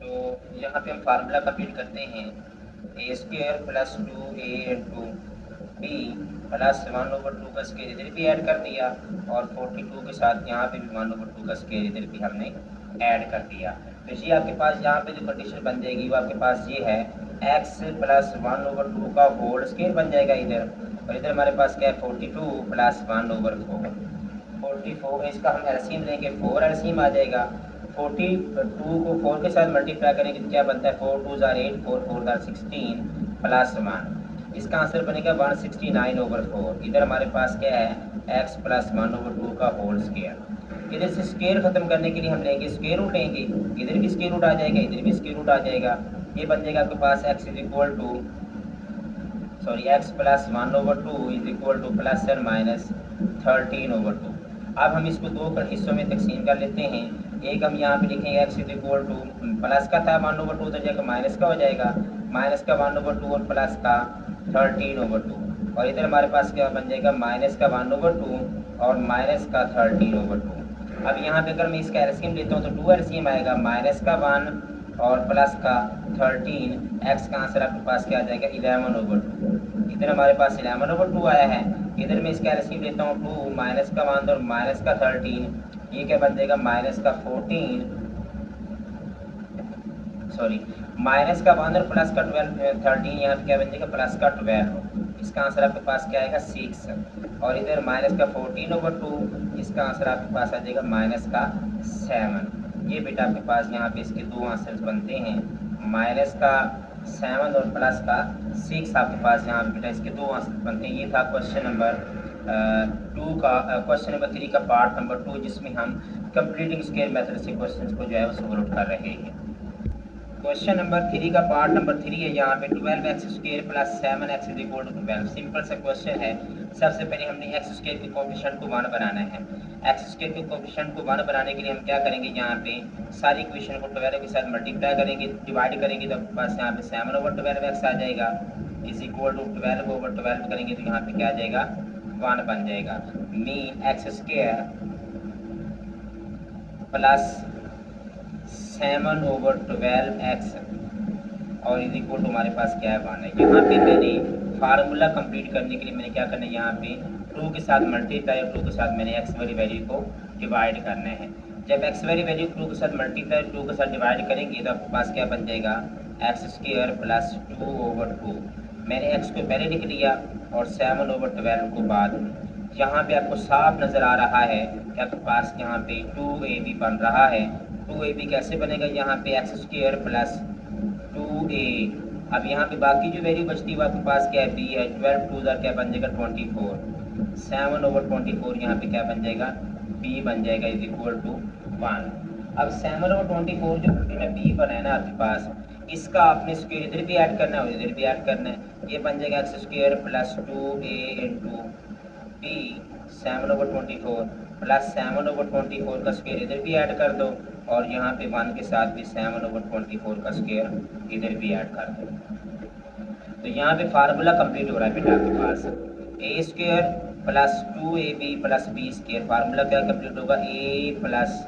तो यहाँ पे हम फार्मूला कंप्लीट करते हैं, a square plus 2a into B plus 1/2 का स्केल इधर भी ऐड कर दिया और 42 के साथ यहाँ पे भी 1/2 का स्केल इधर भी हमने ऐड कर दिया। तो ये आपके पास यहाँ पे जो कंडीशन बन जाएगी वो आपके पास ये है x प्लस 1/2 का होल स्केल बन जाएगा इधर, और इधर हमारे पास क्या है 42 प्लस 1/4। 44 इसका हम एलसीएम लेंगे, 4 एलसीएम आ जाएगा। 42 को 4 के साथ मल्टीप्लाई करेंगे तो क्या बनता है 4 2 जार 8 4 4 जार 16 प्लस 1। इसका आंसर बनेगा 169/4। इधर हमारे पास क्या है x प्लस 1/2 का होल स्क्वायर। इधर से स्क्वायर खत्म करने के लिए हम लेंगे स्क्वायर रूट लेंगे, इधर भी स्क्वायर रूट आ जाएगा इधर भी स्क्वायर रूट आ जाएगा। ये बन जाएगा आपके पास x is equal to x plus 1/2 is equal to plus and minus 13/2। अब हम इसको दो हिस्सों में तकसीम कर लेते हैं। एक हम यहाँ पे लिखेंगे x is equal to plus का था 1/2 तो जगह माइनस का हो जाएगा, माइनस का 1/2 और प्लस का 13/2, और इधर हमारे पास क्या बन जाएगा माइनस का 1/2 और माइनस का 13/2। अब यहाँ पे अगर मैं इसका एलसीएम लेता हूँ तो 2 एलसीएम आएगा, माइनस का 1 और प्लस का 13। x का आंसर आपके पास क्या आ जाएगा 11/2। इधर हमारे पास 11/2 आया है। इधर मैं इसका एलसीएम लेता हूँ 2 माइनस का 1 और माइनस का 13, ये क्या बन जाएगा माइनस का 14 सॉरी माइनस का 1 और प्लस का 12 13, यहाँ पे क्या बन जाएगा प्लस का 12। इसका आंसर आपके पास क्या आएगा 6, और इधर माइनस का 14/2, इसका आंसर आपके पास आ जाएगा माइनस का 7। ये बेटा आपके पास यहाँ पे इसके दो आंसर्स बनते हैं, माइनस का 7 और प्लस का 6 आपके पास यहाँ पे बेटा इसके दो आंसर बनते हैं। ये था क्वेश्चन नंबर 3 का पार्ट नंबर 2, जिसमें हम कंप्लीटिंग स्केल मेथड से क्वेश्चंस को जो है वो सॉल्व आउट कर रहे हैं। क्वेश्चन नंबर 3 का पार्ट नंबर 3 है यहाँ पे 12x² plus 7x is equal to 12। Simple सा क्वेश्चन है। सबसे पहले हमने x² के कोएफिशिएंट को 1 बनाना है। x² के कोएफिशिएंट को 1 बनाने के लिए हम क्या करेंगे, यहाँ पे सारी इक्वेशन को 12 के साथ मल्टीप्लाई करेंगे, डिवाइड करेंगे तो बस यहाँ पे 7/12x आ जाएगा इज इक्वल टू 12/12 करेंगे तो यहाँ पे क्या आ जाएगा 1 बन जाएगा। मीन x² प्लस 7/12x और इज इक्वल टू हमारे पास क्या है 1 है। यहाँ पे मैंने फार्मूला कंप्लीट करने के लिए मैंने क्या करना है, यहाँ पे 2 के साथ मल्टीप्लाई और 2 के साथ मैंने x वाली वैल्यू को डिवाइड करना है। जब x वाली वैल्यू 2 के साथ मल्टीप्लाई 2 के साथ डिवाइड करेंगे तो आपके पास क्या बन जाएगा x² प्लस 2/2। मैंने x को पहले लिख लिया और 7/12 को बाद। यहाँ पे आपको साफ नज़र आ रहा है कि आपके पास यहाँ पे 2ab बन रहा है। 2ab कैसे बनेगा, यहाँ पे x² प्लस 2a। अब यहाँ पे बाकी जो वैल्यू बचती है वो आपके पास क्या है b है। 12 2 क्या बन जाएगा 24, 7/24 यहाँ पे क्या बन जाएगा b बन जाएगा इज इक्वल टू 1। अब 7/24 जो b बना है ना आपके पास, इसका आपने स्क्वायर इधर भी ऐड करना है और इधर भी ऐड करना है। ये बन जाएगा x² plus 2a into b 7/24 plus 7/24 का स्क्वायर इधर भी ऐड कर दो और यहाँ पे 1 के साथ भी 7/24 का स्क्वायर इधर भी ऐड कर दो। तो यहाँ पे फार्मूला कंप्लीट हो रहा है बेटा आपके पास a² plus 2ab plus b²। Formula क्या कंप्लीट होगा a प्लस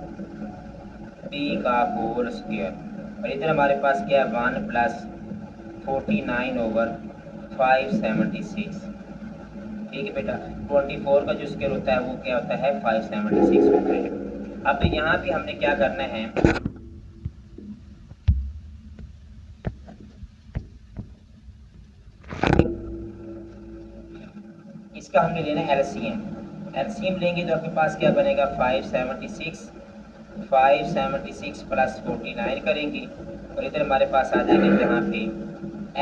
b का होल स्क्वायर, और इधर हमारे पास क्या है 1 प्लस 49/576। ठीक है बेटा, 24 का जो स्क्वायर होता है वो क्या होता है 576 होता है। अब यहाँ पे हमने क्या करना है, इसका हमने लेना है एलसीएम। एलसीएम लेंगे तो आपके पास क्या बनेगा 576 प्लस 49 करेंगे और इधर हमारे पास आ जाएगा यहाँ पे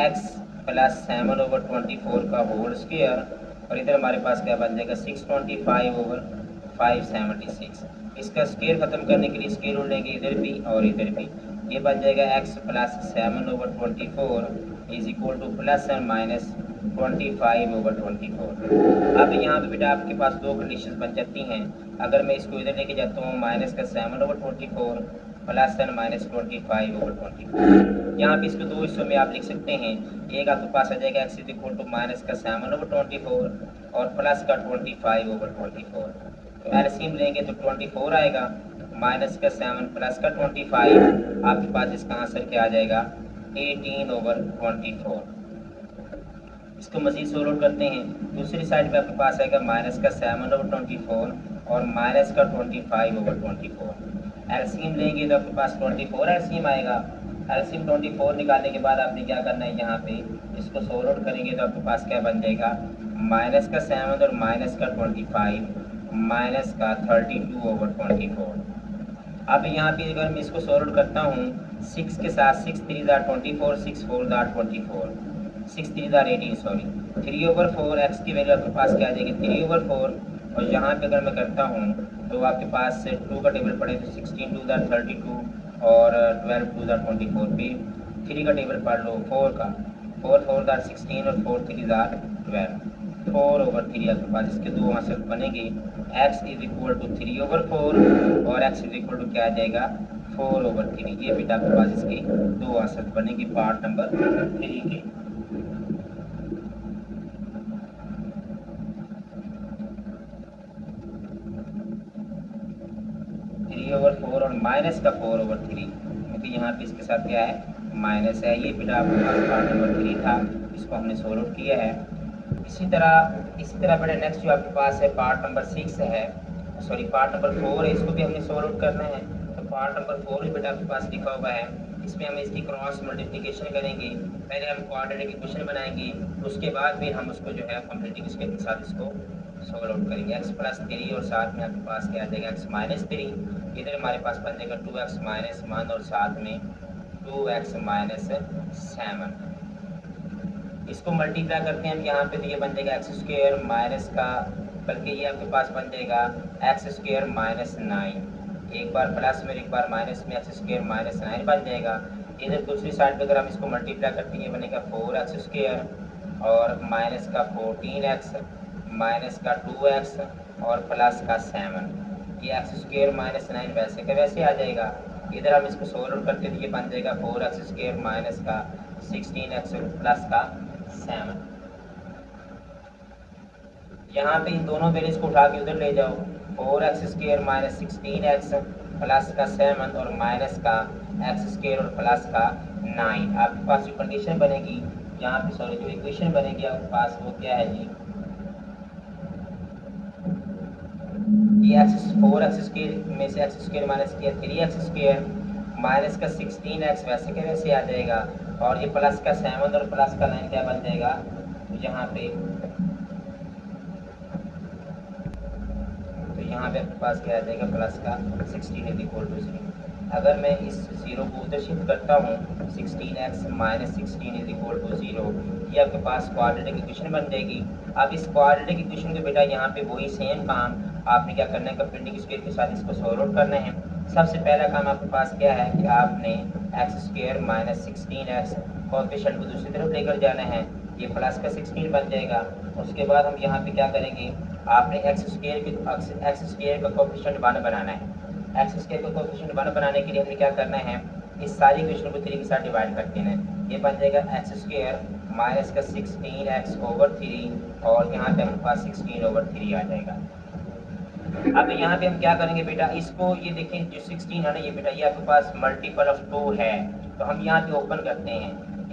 x प्लस 7/24 का होल स्क्वायर, और इधर हमारे पास क्या बन जाएगा 625/576। इसका स्क्वायर खत्म करने के लिए स्क्वायर रूट लेंगे इधर भी और इधर भी। ये बन जाएगा x plus 7/24 is equal to plus and minus 25/24। अब यहाँ पे बेटा आपके पास दो कंडीशंस बन जाती हैं। अगर मैं इसको इधर लेके जाता हूँ माइनस का 7/24 प्लस एंड माइनस 25/24। यहाँ पे इसको दो हिस्सों में आप लिख सकते हैं। एक आपके पास आ जाएगा x is equal to minus का 7/24 और प्लस का 25/24। तो एलसीएम लेंगे तो 24 आएगा, माइनस का 7 प्लस का 25, आपके पास इसका आंसर क्या आ जाएगा 18/24। इसको मज़ीद सोल्व आउट करते हैं। दूसरी साइड पे आपके पास आएगा माइनस का 7/24 और माइनस का 25/24। एलसीएम लेंगे तो आपके पास 24 एलसीएम आएगा। एलसीएम 24 निकालने के बाद आपने क्या करना है, यहाँ पे इसको सोल्व आउट करेंगे तो आपके पास क्या बन जाएगा माइनस का 7 और माइनस का 25 माइनस का 32/24। अब यहाँ पे अगर मैं इसको सोल्व आउट करता हूँ 6 के साथ 6 3 24, 6 4 24, 6 3 18 सॉरी 3/4 x की वैल्यू आपके पास क्या आ जाएगी 3/4। और यहाँ पे अगर मैं करता हूँ तो आपके पास 2 का टेबल पड़े तो 16 2 32 और 12 2 24 पे 3 का टेबल पढ़ लो 4 का 4 4 16 और 4 3 12 4/3 आपके पास इसके दो आंसर बनेंगे x इज इक्वल टू 3/4 और x इज इक्वल टू क्या आ जाएगा 4/3। ये बेटा आपके पास इसके दो आंसर बनेंगे पार्ट नंबर 3 के। और माइनस का 4/3 क्योंकि यहाँ पे इसके साथ क्या है माइनस है। ये बेटा आपके पास पार्ट नंबर 3 था, इसको हमने सोल्व आउट किया है। इसी तरह बेटा नेक्स्ट जो आपके पास है पार्ट नंबर 6 है, सॉरी पार्ट नंबर 4 है, इसको भी हमने सोल्व आउट करना है। तो पार्ट नंबर 4 भी बेटा आपके पास लिखा हुआ है। इसमें हम इसकी क्रॉस मल्टीप्लिकेशन करेंगे। पहले हम क्वाड्रेटिक इक्वेशन बनाएंगे, उसके बाद फिर हम उसको जो है कॉम्प्लीटिंग इसके साथ इसको सोल्व आउट करेंगे। x + 3 और साथ में आपके पास क्या आ जाएगा x - 3। इधर हमारे पास बन जाएगा 2x - 1 और साथ में 2x - 7। इसको मल्टीप्लाई करते हैं हम यहाँ पे तो ये बन जाएगा x² माइनस का, बल्कि ये आपके पास बन जाएगा x² - 9। एक बार प्लस में एक बार माइनस में x² - 9 बन जाएगा। इधर दूसरी साइड पे अगर हम इसको मल्टीप्लाई करते हैं ये बनेगा 4x² और माइनस का 14x माइनस का 2x और प्लस का 7। ये x² - 9 वैसे का वैसे आ जाएगा। इधर हम इसको सोल्व आउट करते हैं ये बन जाएगा 4x² माइनस का 16x प्लस का 7। यहाँ पे इन दोनों वैल्यूज को उठा के उधर ले जाओ 4x² माइनस 16x प्लस का 7 और माइनस का x² और प्लस का 9। आपके पास जो कंडीशन बनेगी यहाँ पे सॉरी जो इक्वेशन बनेगी आपके पास वो क्या है जी, ये 4x² में से x² माइनस किया 3x² माइनस का 16x वैसे के वैसे आ जाएगा और ये प्लस का 7 और प्लस का 9 क्या बन जाएगा यहाँ पे, तो यहाँ पे आपके पास क्या आ जाएगा प्लस का 16 इज इक्वल टू 0। अगर मैं इस 0 को उधर शिफ्ट करता हूँ 16x minus 16 is equal to 0, ये आपके पास क्वाड्रेटिक इक्वेशन बन जाएगी। अब इस क्वाड्रेटिक इक्वेशन को बेटा यहाँ पे वही सेम काम आपने क्या करना है कंप्लीटिंग स्क्वायर के साथ इसको सोल्व आउट करना है। सबसे पहला काम आपके पास क्या है कि आपने x² माइनस 16x कोएफिशिएंट को दूसरी तरफ लेकर जाना है, ये प्लस का 16 बन जाएगा। उसके बाद हम यहाँ पे क्या करेंगे आपने x² का कोएफिशिएंट 1 बनाना है। x² का कोएफिशिएंट 1 बनाने के लिए हमने क्या करना है इस सारी इक्वेशन को 3 के साथ डिवाइड कर देना है। ये बन जाएगा x² माइनस का 16x/3 और यहाँ पे हमारे पास 16/3 आ जाएगा। अब यहाँ पे हम क्या करेंगे बेटा इसको ये देखें जो 16 है ना ये बेटा ये आपके पास मल्टीपल ऑफ 2 है, तो हम यहाँ पे ओपन करते हैं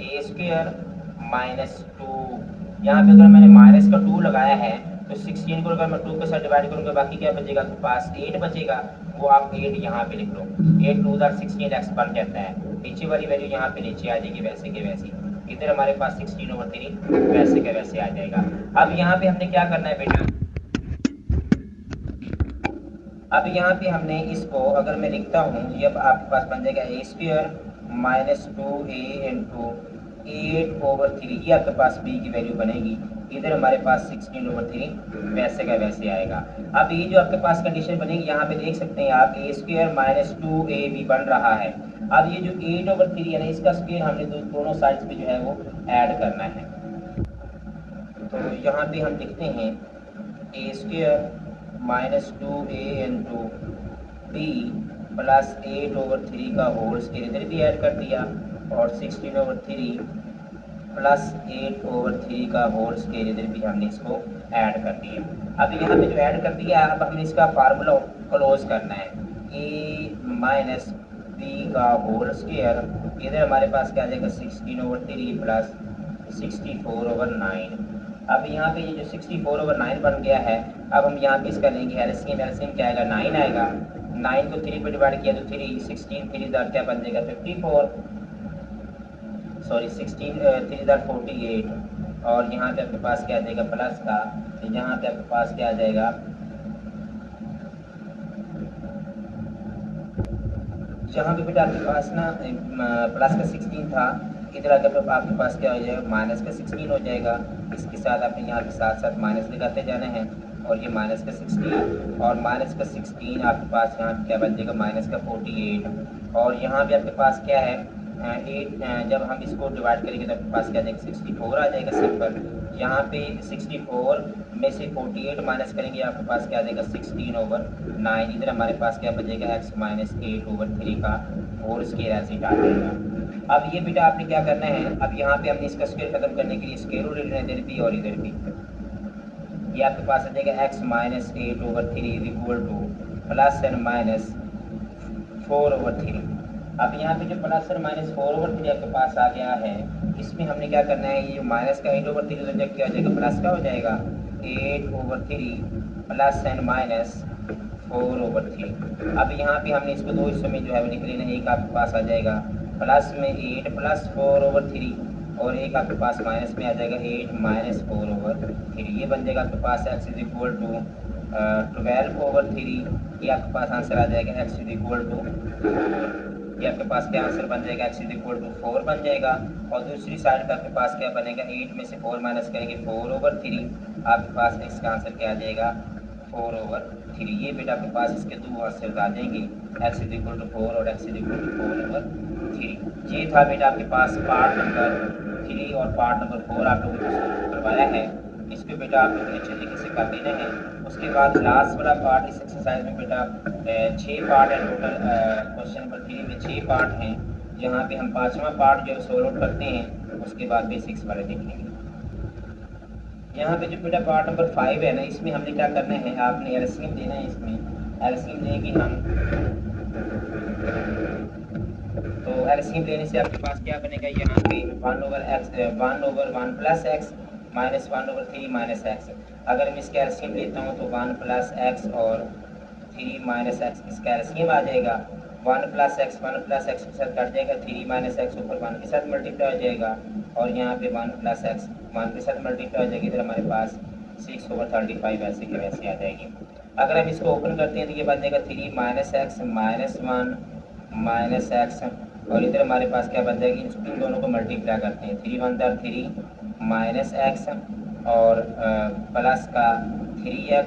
a² माइनस 2। यहाँ पे अगर मैंने माइनस का 2 लगाया है तो 16 को अगर मैं 2 के साथ डिवाइड करूँगा बाकी क्या बचेगा आपके पास 8 बचेगा, वो आप 8 यहाँ पे लिख लो। 8 2 16x बन जाता है, नीचे वाली वैल्यू यहाँ पे नीचे आ जाएगी वैसे के वैसे। इधर हमारे पास 16/3 वैसे के वैसे आ जाएगा। अब यहाँ पे हमने क्या करना है बेटा, अब यहाँ पे हमने इसको अगर मैं लिखता हूँ ये आपके पास बन जाएगा a² माइनस 2a इंटू 8/3, ये आपके पास b की वैल्यू बनेगी। इधर हमारे पास 16/3 वैसे का वैसे आएगा। अब ये जो आपके पास कंडीशन बनेगी यहाँ पे देख सकते हैं आप a² माइनस 2ab बन रहा है। अब ये जो 8/3 है ना, इसका स्क्वायर हमने दोनों साइड्स पे जो है वो ऐड करना है। तो यहाँ पे हम लिखते हैं a² minus 2a into b plus 8/3 का होल स्क्वायर इधर भी ऐड कर दिया, और 16/3 प्लस 8/3 का होल स्क्वायर इधर भी हमने इसको ऐड कर दिया। अब यहाँ पे जो ऐड कर दिया, अब हमने इसका फार्मूला क्लोज करना है, a माइनस बी का होल स्क्वायर, इधर हमारे पास क्या आ जाएगा 16/3 प्लस 64/9। अब यहाँ पे ये जो 64/9 बन गया है, अब हम यहाँ पे इसका लेंगे एलसीएम। एलसीएम क्या आएगा 9 आएगा, 9 को 3 पे डिवाइड किया तो 3, 16 3 दार क्या बन जाएगा 54, सॉरी 16 3 दार 48, और यहाँ पे आपके पास क्या आ जाएगा प्लस का, तो यहाँ पे आपके पास क्या आ जाएगा, जहाँ पे बेटा आपके पास ना प्लस का 16 था, इधर आकर आपके पास क्या हो जाएगा माइनस का 16 हो जाएगा। इसके साथ आपने यहाँ पे साथ साथ माइनस लगाते जाना है, और ये माइनस का 16 और माइनस का 16 आपके पास यहाँ पे क्या बन जाएगा माइनस का 48, और यहाँ पे आपके पास क्या है 8, जब हम इसको डिवाइड करेंगे तो आपके पास क्या आ जाएगा 64 आ जाएगा सिंपल। यहाँ पे 64 में से 48 माइनस करेंगे, आपके पास क्या आ जाएगा 16/9, इधर हमारे पास क्या बचेगा x माइनस 8/3 का होल स्क्वायर ऐसे आ जाएगा। अब ये बेटा आपने क्या करना है, अब यहाँ पे हमने इसका स्क्वायर खत्म करने के लिए स्क्वायर रूट लेना है इधर भी और इधर भी। ये आपके पास आ जाएगा x minus 8/3 is equal to plus and minus 4/3। अब यहाँ पे जो प्लस और माइनस 4/3 आपके पास आ गया है, इसमें हमने क्या करना है, ये जो माइनस का 8/3 रिजेक्ट क्या हो जाएगा प्लस का हो जाएगा 8/3 प्लस एंड माइनस 4/3। अब यहाँ पे हमने इसको दो हिस्सों में जो है वो लिख लेना, एक आपके पास आ जाएगा प्लस में 8 प्लस 4/3, और एक आपके पास माइनस में आ जाएगा 8 माइनस 4/3। ये बन जाएगा आपके पास x इज इक्वल टू 12/3। ये आपके पास आंसर आ जाएगा x इज इक्वल टू, ये आपके पास क्या आंसर बन जाएगा x इज इक्वल टू 4 बन जाएगा। और दूसरी साइड पे आपके पास क्या बनेगा, 8 में से 4 माइनस करेंगे 4/3, आपके पास इसका आंसर क्या आ जाएगा 4/3। ये बेटा आपके पास इसके दो आंसर आ जाएंगे, x इज इक्वल टू 4 और x इज इक्वल टू 4/3। ये था बेटा आपके पास पार्ट नंबर 3 और पार्ट नंबर 4 आप लोगों को करवाया है। इसको बेटा आप लोगों ने अच्छे तरीके से कर लेना है। उसके बाद लास्ट वाला पार्ट इस एक्सरसाइज में बेटा 6 पार्ट है टोटल, क्वेश्चन नंबर 3 में 6 पार्ट हैं, जहाँ पे हम 5वां पार्ट जो सोल्व आउट करते हैं, उसके बाद बेसिक्स वाले देखेंगे। यहाँ पे जो बेटा पार्ट नंबर 5 है ना, इसमें हमने क्या करना है, आपने एलसीएम देना है। इसमें एलसीएम लेंगे हम, तो एलसीएम लेने से आपके पास क्या बनेगा, यहाँ पे 1/1 plus x minus 1/3 minus x. अगर मैं इसका एलसीएम लेता हूँ तो 1 प्लस एक्स और 3 माइनस एक्स इसका एलसीएम आ जाएगा। 1 प्लस एक्स के साथ कट जाएगा, 3 माइनस एक्स ऊपर 1 के साथ मल्टीप्लाई हो जाएगा, और यहाँ पे 1 प्लस एक्स 1 के साथ मल्टीप्लाई हो जाएगी। इधर हमारे पास 6/35 ऐसे के वैसे आ जाएगी। अगर हम इसको ओपन करते हैं तो ये बन जाएगा 3 minus x minus 1 minus x, और इधर हमारे पास क्या बन जाएगी, इन दोनों को मल्टीप्लाई करते हैं, 3 1 3 माइनस एक्स और प्लस का 3x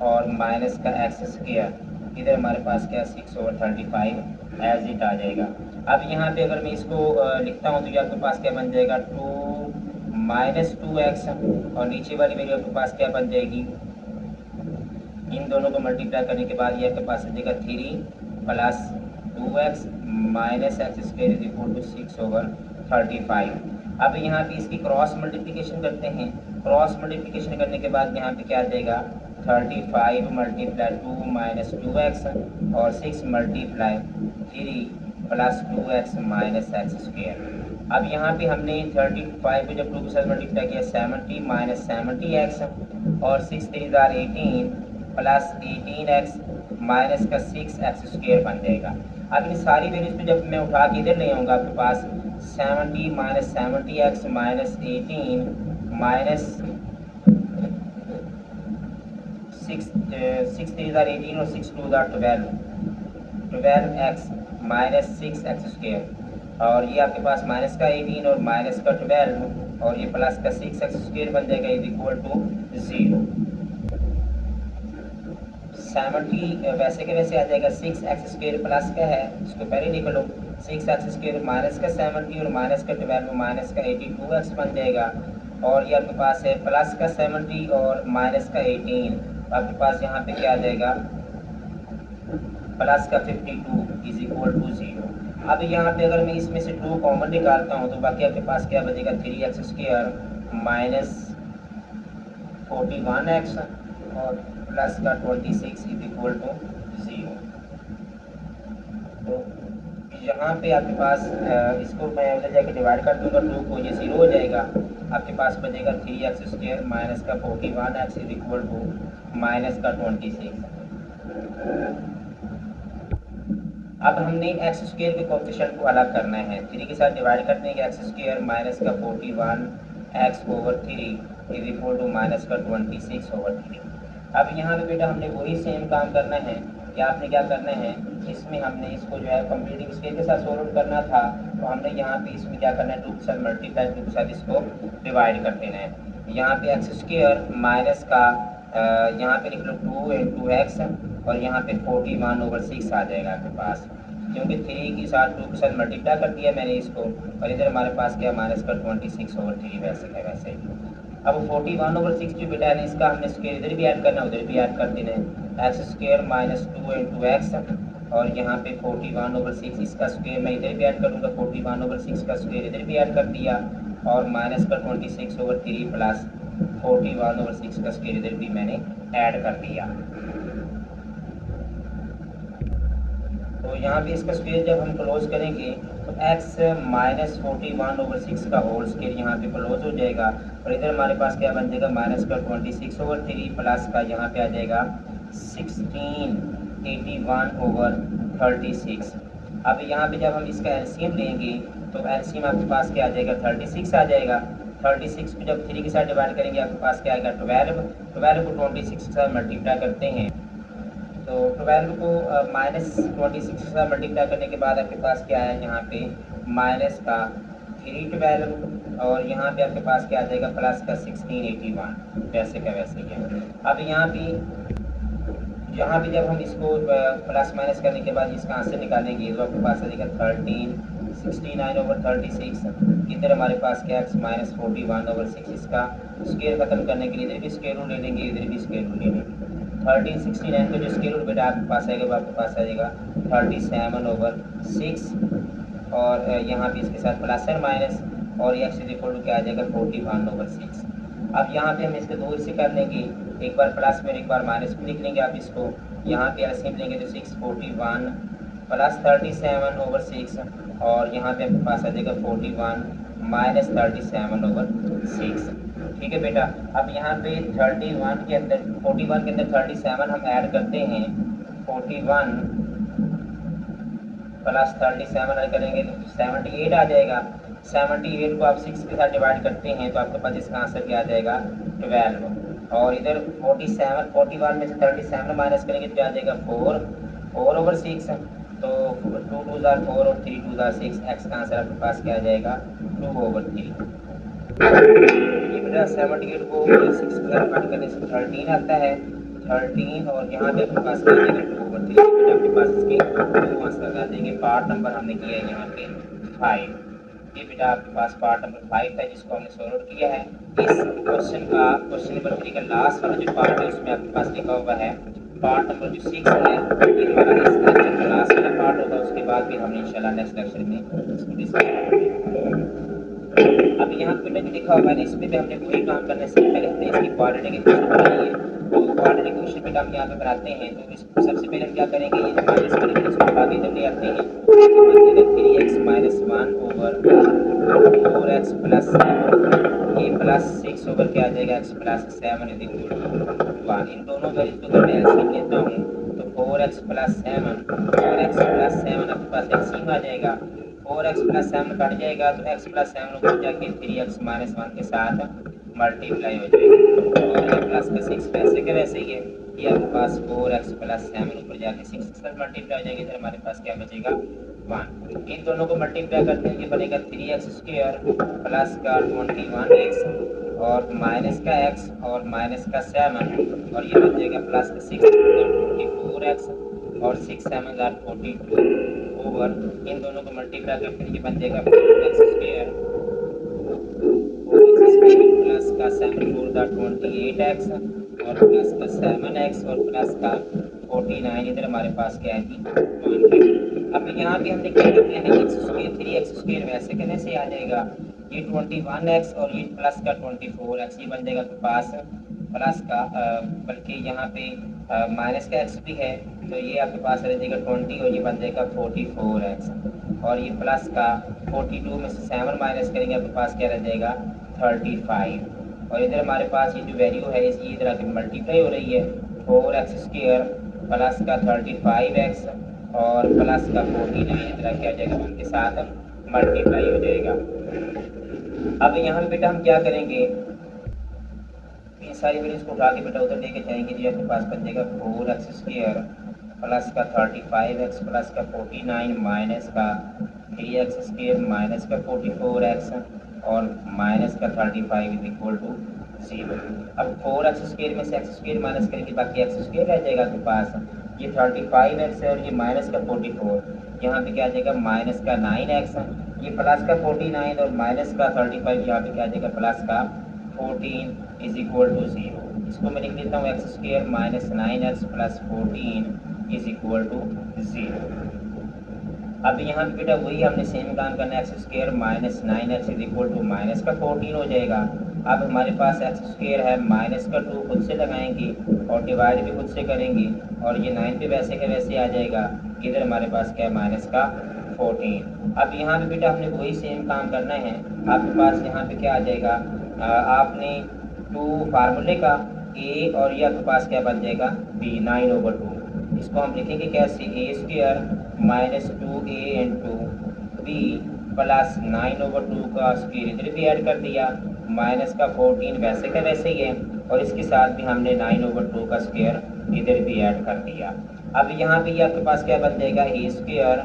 और माइनस का एक्स स्क्वायर, इधर हमारे पास क्या 6/35 एज इट आ जाएगा। अब यहाँ पे अगर मैं इसको लिखता हूँ तो ये आपके पास क्या बन जाएगा 2 माइनस 2x, और नीचे वाली मेरी आपके पास क्या बन जाएगी, इन दोनों को मल्टीप्लाई करने के बाद ये आपके पास आ जाएगा 3 plus 2x minus x square is equal to 6/35। अब यहाँ पे इसकी क्रॉस मल्टीप्लिकेशन करते हैं। क्रॉस मल्टीप्लिकेशन करने के बाद यहाँ पे क्या आ जाएगा 35 मल्टीप्लाई 2 माइनस 2x और 6 multiply 3 plus 2x minus x square. अब यहाँ पे हमने 35 को जब 2 के साथ मल्टीप्लाई किया 70 माइनस 70x और 6 3 18 प्लस 18x माइनस का 6x स्क्वायर बन जाएगा। अब इन सारी वैल्यूज को जब मैं उठा के इधर ले आऊँगा आपके पास 70 माइनस 70x माइनस 18 माइनस 6 3 18 और 6 2 12x माइनस 6x स्क्वायर, और ये आपके पास माइनस का 18 और माइनस का 12 और ये प्लस का 6x स्क्वायर बन जाएगा इज इक्वल टू 0। 70 वैसे के वैसे आ जाएगा, 6x स्क्वायर प्लस क्या है इसको पहले लिख लो, 6x² माइनस का 70 और माइनस का 12 माइनस का 82x बन जाएगा। और ये आपके पास है प्लस का 70 और माइनस का 18, तो आपके पास यहाँ पे क्या आ जाएगा प्लस का 52 इज इक्वल टू 0। अब यहाँ पे अगर मैं इसमें से 2 कॉमन निकालता हूँ तो बाकी आपके पास क्या बचेगा 3x² माइनस 41x और प्लस का 26 इज इक्वल टू 0। तो यहाँ पे आपके पास इसको मैं उधर जाके डिवाइड कर दूंगा 2 को, ये 0 हो जाएगा। आपके पास बचेगा 3x² माइनस का 41x is equal to minus का 26। अब हमने x² के कोएफिशिएंट को अलग करना है, 3 के साथ डिवाइड कर देंगे x² माइनस का 41x/3 is equal to minus का 26/3। अब यहाँ पे बेटा हमने वही सेम काम करना है कि आपने क्या करना है, इसमें हमने इसको जो है कंप्लीटिंग स्केल के साथ सॉल्व करना था, तो हमने यहाँ पे इसमें क्या करना है 2 के साथ मल्टीप्लाई 2 के साथ इसको डिवाइड कर देना है। यहाँ पे x² माइनस का यहाँ पे लिख लो 2 into x और यहाँ पे 41/6 आ जाएगा आपके पास, क्योंकि 3 के साथ 2 के साथ मल्टीप्लाई कर दिया मैंने इसको, और इधर हमारे पास क्या माइनस का 26/3 वैसे है वैसे ही। अब 41/6 जो बेटा है इसका हमने स्क्वायर इधर भी ऐड करना है उधर भी ऐड कर देना है, x² माइनस 2 into x और यहाँ पे 41/6 इसका स्क्वायर मैं इधर भी ऐड करूँगा, 41/6 का स्क्वायर इधर भी ऐड कर दिया और माइनस का 26/3 प्लस 41/6 का स्क्वायर इधर भी मैंने ऐड कर दिया। तो यहाँ पे इसका स्क्वायर जब हम क्लोज करेंगे तो x माइनस 41/6 का होल स्क्वायर यहाँ पे क्लोज हो जाएगा और इधर हमारे पास क्या बन जाएगा माइनस का 26/3 प्लस का यहाँ पे आ जाएगा 1681/36। अब यहाँ पे जब हम इसका एलसीएम लेंगे तो एलसीएम आपके पास क्या आ जाएगा 36 आ जाएगा। 36 को जब 3 के साथ डिवाइड करेंगे आपके पास क्या आएगा 12 को 26 के साथ मल्टीप्लाई करते हैं तो 12 को -26 के साथ मल्टीप्लाई करने के बाद आपके पास क्या है यहाँ पे माइनस का 312 और यहाँ पे आपके पास क्या आ जाएगा प्लस का 1681 वैसे का वैसे ही है। अब यहाँ पे जब हम इसको प्लस माइनस करने के बाद इसका आंसर निकालेंगे तो आपके पास आ जाएगा 1369/36। इधर हमारे पास क्या है माइनस 41/6, इसका स्क्वायर खत्म करने के लिए इधर भी स्क्वायर रूट ले लेंगे इधर भी स्क्वायर रूट ले लेंगे। 1369 का जो स्क्वायर रूट बेटा आपके पास आएगा वो आपके पास आ जाएगा 37/6 और यहाँ पे इसके साथ प्लस है माइनस और x इज इक्वल टू क्या आ जाएगा 41/6। अब यहाँ पे हम इसको 2 से कर लेंगे, एक बार प्लस में एक बार माइनस में लिख लेंगे। आप इसको यहाँ पे एलसीएम लेंगे तो 641 प्लस 37/6 और यहाँ पे आपके पास आ जाएगा 41 माइनस 37/6। ठीक है बेटा। अब यहाँ पे 41 के अंदर 37 हम ऐड करते हैं, 41 प्लस 37 ऐड करेंगे तो 78 आ जाएगा। 78 को आप 6 के साथ डिवाइड करते हैं तो आपके पास इसका आंसर क्या आ जाएगा 12 और इधर 41 में से 37 माइनस करेंगे तो क्या आ जाएगा 4/6 तो 2 2 4 और 3 2 6 एक्स का आंसर आपके पास क्या आ जाएगा 2/3। ये बेटा 78 को 6 के साथ डिवाइड करने से 13 आता है 13 और यहाँ पे आपके पास क्या आ जाएगा 2/3। आपके पास इसके 2 आंसर आ जाएंगे। पार्ट नंबर हमने किया है यहाँ पे 5। ये बेटा आपके पास पार्ट नंबर 5 है जिसको हमने सॉल्व किया है। इस क्वेश्चन नंबर 3 का लास्ट वाला जो पार्ट है उसमें आपके पास लिखा हुआ है पार्ट नंबर जो 6 है ये हमारा इस लेक्चर का लास्ट वाला पार्ट होगा। उसके बाद फिर हम इंशाल्लाह नेक्स्ट लेक्चर में इसको डिस्कस करेंगे। अब यहाँ पे जो लिखा हुआ है इसमें भी हमने वही काम करना है। पहले हमने इसकी क्वाड्रेटिक इक्वेशन बनाई है तो क्वाड्रेटिक इक्वेशन बेटा हम यहाँ पे बनाते हैं तो इस सबसे पहले हम क्या करेंगे ये माइनस करेंगे इसको आगे इधर ले आते हैं 3x - 1 over 4x + 7 ये प्लस 6 ओवर क्या आ जाएगा x + 7 इज इक्वल टू 1। इन दोनों वैल्यूज को मैं एलसीएम लेता हूँ तो 4x + 7 और x + 7 आपके पास एलसीएम आ जाएगा। 4x + 7 कट जाएगा तो x + 7 ऊपर जाके 3x - 1 के साथ मल्टीप्लाई हो जाएगा और ये प्लस का 6 वैसे के वैसे ही है। ये आपके पास 4x + 7 ऊपर जाके 6 के साथ मल्टीप्लाई हो जाएगी। इधर हमारे पास क्या बचेगा 1। इन दोनों को मल्टीप्लाई करते हैं ये बनेगा 3x² प्लस का 21x और माइनस का x और माइनस का 7 और ये बन जाएगा प्लस का 6 24x और 6 7 आर 42 ओवर इन दोनों को मल्टीप्लाई करके ये बन जाएगा 4x² प्लस का 7 4 का 28x और प्लस का 7x और प्लस का 49 इधर हमारे पास क्या है जी 1। अब यहाँ पे हमने क्या करना है x² 3x² वैसे कहने से आ जाएगा ये 21x और ये प्लस का 24x ये बन जाएगा आपके पास प्लस का बल्कि यहाँ पे माइनस का x भी है तो ये आपके पास रह जाएगा 20 और ये बन जाएगा 44x और ये प्लस का 42 में से 7 माइनस करेंगे आपके पास क्या रह जाएगा 35 और इधर हमारे पास ये जो वैल्यू है इसकी इधर आके मल्टीप्लाई हो रही है 4x² प्लस का 35x और प्लस का 49 इधर क्या जाएगा उनके साथ मल्टीप्लाई हो जाएगा। अब यहाँ पे बेटा हम क्या करेंगे ये सारी वैल्यूज को उठा के बेटा उधर लेके जाएंगे जी आपके पास बन जाएगा 4x² प्लस का 35x प्लस का 49 माइनस का 3x² माइनस का 44x और माइनस का 35 इज इक्वल टू 0। अब 4x² में से x² माइनस करेंगे बाकी x² रह जाएगा आपके पास ये 35x है और ये माइनस का 44 यहाँ पे क्या आ जाएगा माइनस का 9x ये प्लस का 49 और माइनस का 35 यहाँ पे क्या आ जाएगा प्लस का 14 इज इक्वल टू 0। इसको मैं लिख देता हूँ x² minus 9x plus 14 is equal to 0। अब यहाँ पे बेटा वही हमने सेम काम करना है x² minus 9x is equal to minus का 14 हो जाएगा। अब हमारे पास x² है माइनस का 2 खुद से लगाएंगे और डिवाइड भी खुद से करेंगे और ये 9 पे वैसे का वैसे आ जाएगा इधर हमारे पास क्या है माइनस का 14। अब यहाँ पे बेटा हमने वही सेम काम करना है आपके पास यहाँ पे क्या आ जाएगा आपने 2 फार्मूले का a और ये आपके पास क्या बन जाएगा b 9/2 इसको हम लिखेंगे कैसे a² minus 2a into B plus 9/2 का स्क्वायर इधर भी ऐड कर दिया माइनस का 14 वैसे का वैसे ही है और इसके साथ भी हमने 9/2 का स्क्वायर इधर भी ऐड कर दिया। अब यहाँ पे ये आपके पास क्या बन जाएगा a²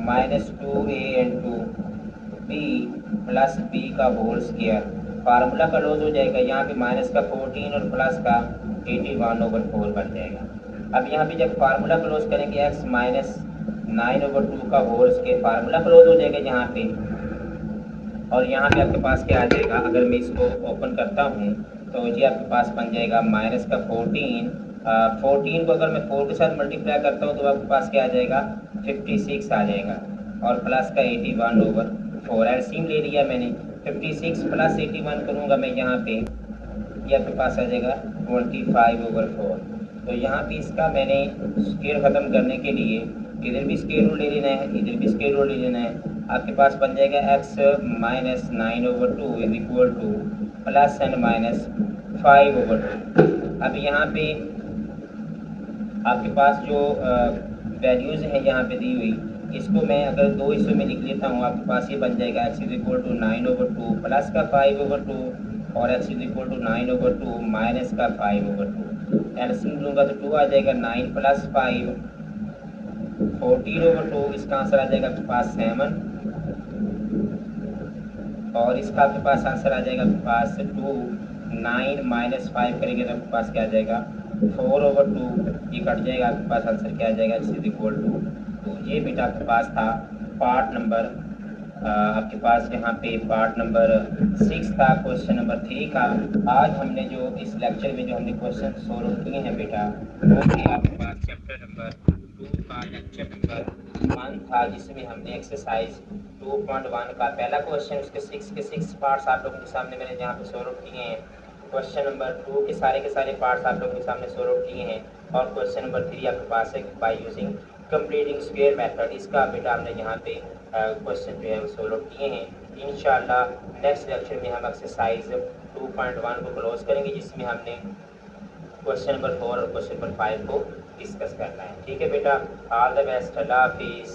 minus 2a into B plus B का होल स्क्वायर फार्मूला का लॉस हो जाएगा यहाँ पे माइनस का 14 और प्लस का 81/4 बन जाएगा। अब यहाँ पे जब फार्मूला क्लोज करेंगे x माइनस 9/2 का होल स्क्वायर फार्मूला क्लोज हो जाएगा यहाँ पे और यहाँ पे आपके पास क्या आ जाएगा अगर मैं इसको ओपन करता हूँ तो ये आपके पास बन जाएगा माइनस का 14 को अगर मैं 4 के साथ मल्टीप्लाई करता हूँ तो आपके पास क्या आ जाएगा 56 आ जाएगा और प्लस का 81/4 एलसीएम ले लिया मैंने 56 प्लस 81 करूँगा मैं यहाँ पे ये आपके पास आ जाएगा 25/4। तो यहाँ पे इसका मैंने स्क्वायर ख़त्म करने के लिए इधर भी स्क्वायर रूट ले लेना है इधर भी स्क्वायर रूट ले लेना है आपके पास बन जाएगा x minus 9/2 is equal to plus and minus 5/2। अब यहाँ पे आपके पास जो वैल्यूज़ हैं यहाँ पे दी हुई इसको मैं अगर 2 हिस्सों में लिख लेता हूँ आपके पास ये बन जाएगा x is equal to 9/2 plus का 5/2 और x is equal to 9/2 minus का 5/2 एलसीएम लूँगा तो 2 आ जाएगा 9 प्लस 5 14/2 इसका आंसर आ जाएगा आपके पास 7 और इसका आपके पास आंसर आ जाएगा आपके पास 2 9 माइनस 5 करेंगे तो आपके पास क्या आ जाएगा 4/2 ये कट जाएगा आपके पास आंसर क्या आ जाएगा x इज इक्वल टू। तो ये बेटा आपके पास था पार्ट नंबर आपके पास यहाँ पे पार्ट नंबर 6 था क्वेश्चन नंबर 3 का। आज हमने जो इस लेक्चर में जो हमने क्वेश्चन सोल्व किए हैं बेटा वो थे आपके पास चैप्टर नंबर 2 का लेक्चर नंबर 1 था जिसमें हमने एक्सरसाइज 2.1 का पहला क्वेश्चन उसके 6 पार्ट्स आप लोगों के सामने मैंने यहाँ पे सोल्व किए हैं। क्वेश्चन नंबर 2 के सारे पार्ट्स आप लोगों के सामने सोल्व किए हैं और क्वेश्चन नंबर 3 आपके पास है by using completing square method इसका बेटा हमने यहाँ पे क्वेश्चन जो है वो सोल्व किए हैं। इंशाल्लाह नेक्स्ट लेक्चर में हम एक्सरसाइज 2.1 को क्लोज करेंगे जिसमें हमने क्वेश्चन नंबर 4 और क्वेश्चन नंबर 5 को डिस्कस करना है। ठीक है बेटा, ऑल द बेस्ट, अल्लाह हाफिज़।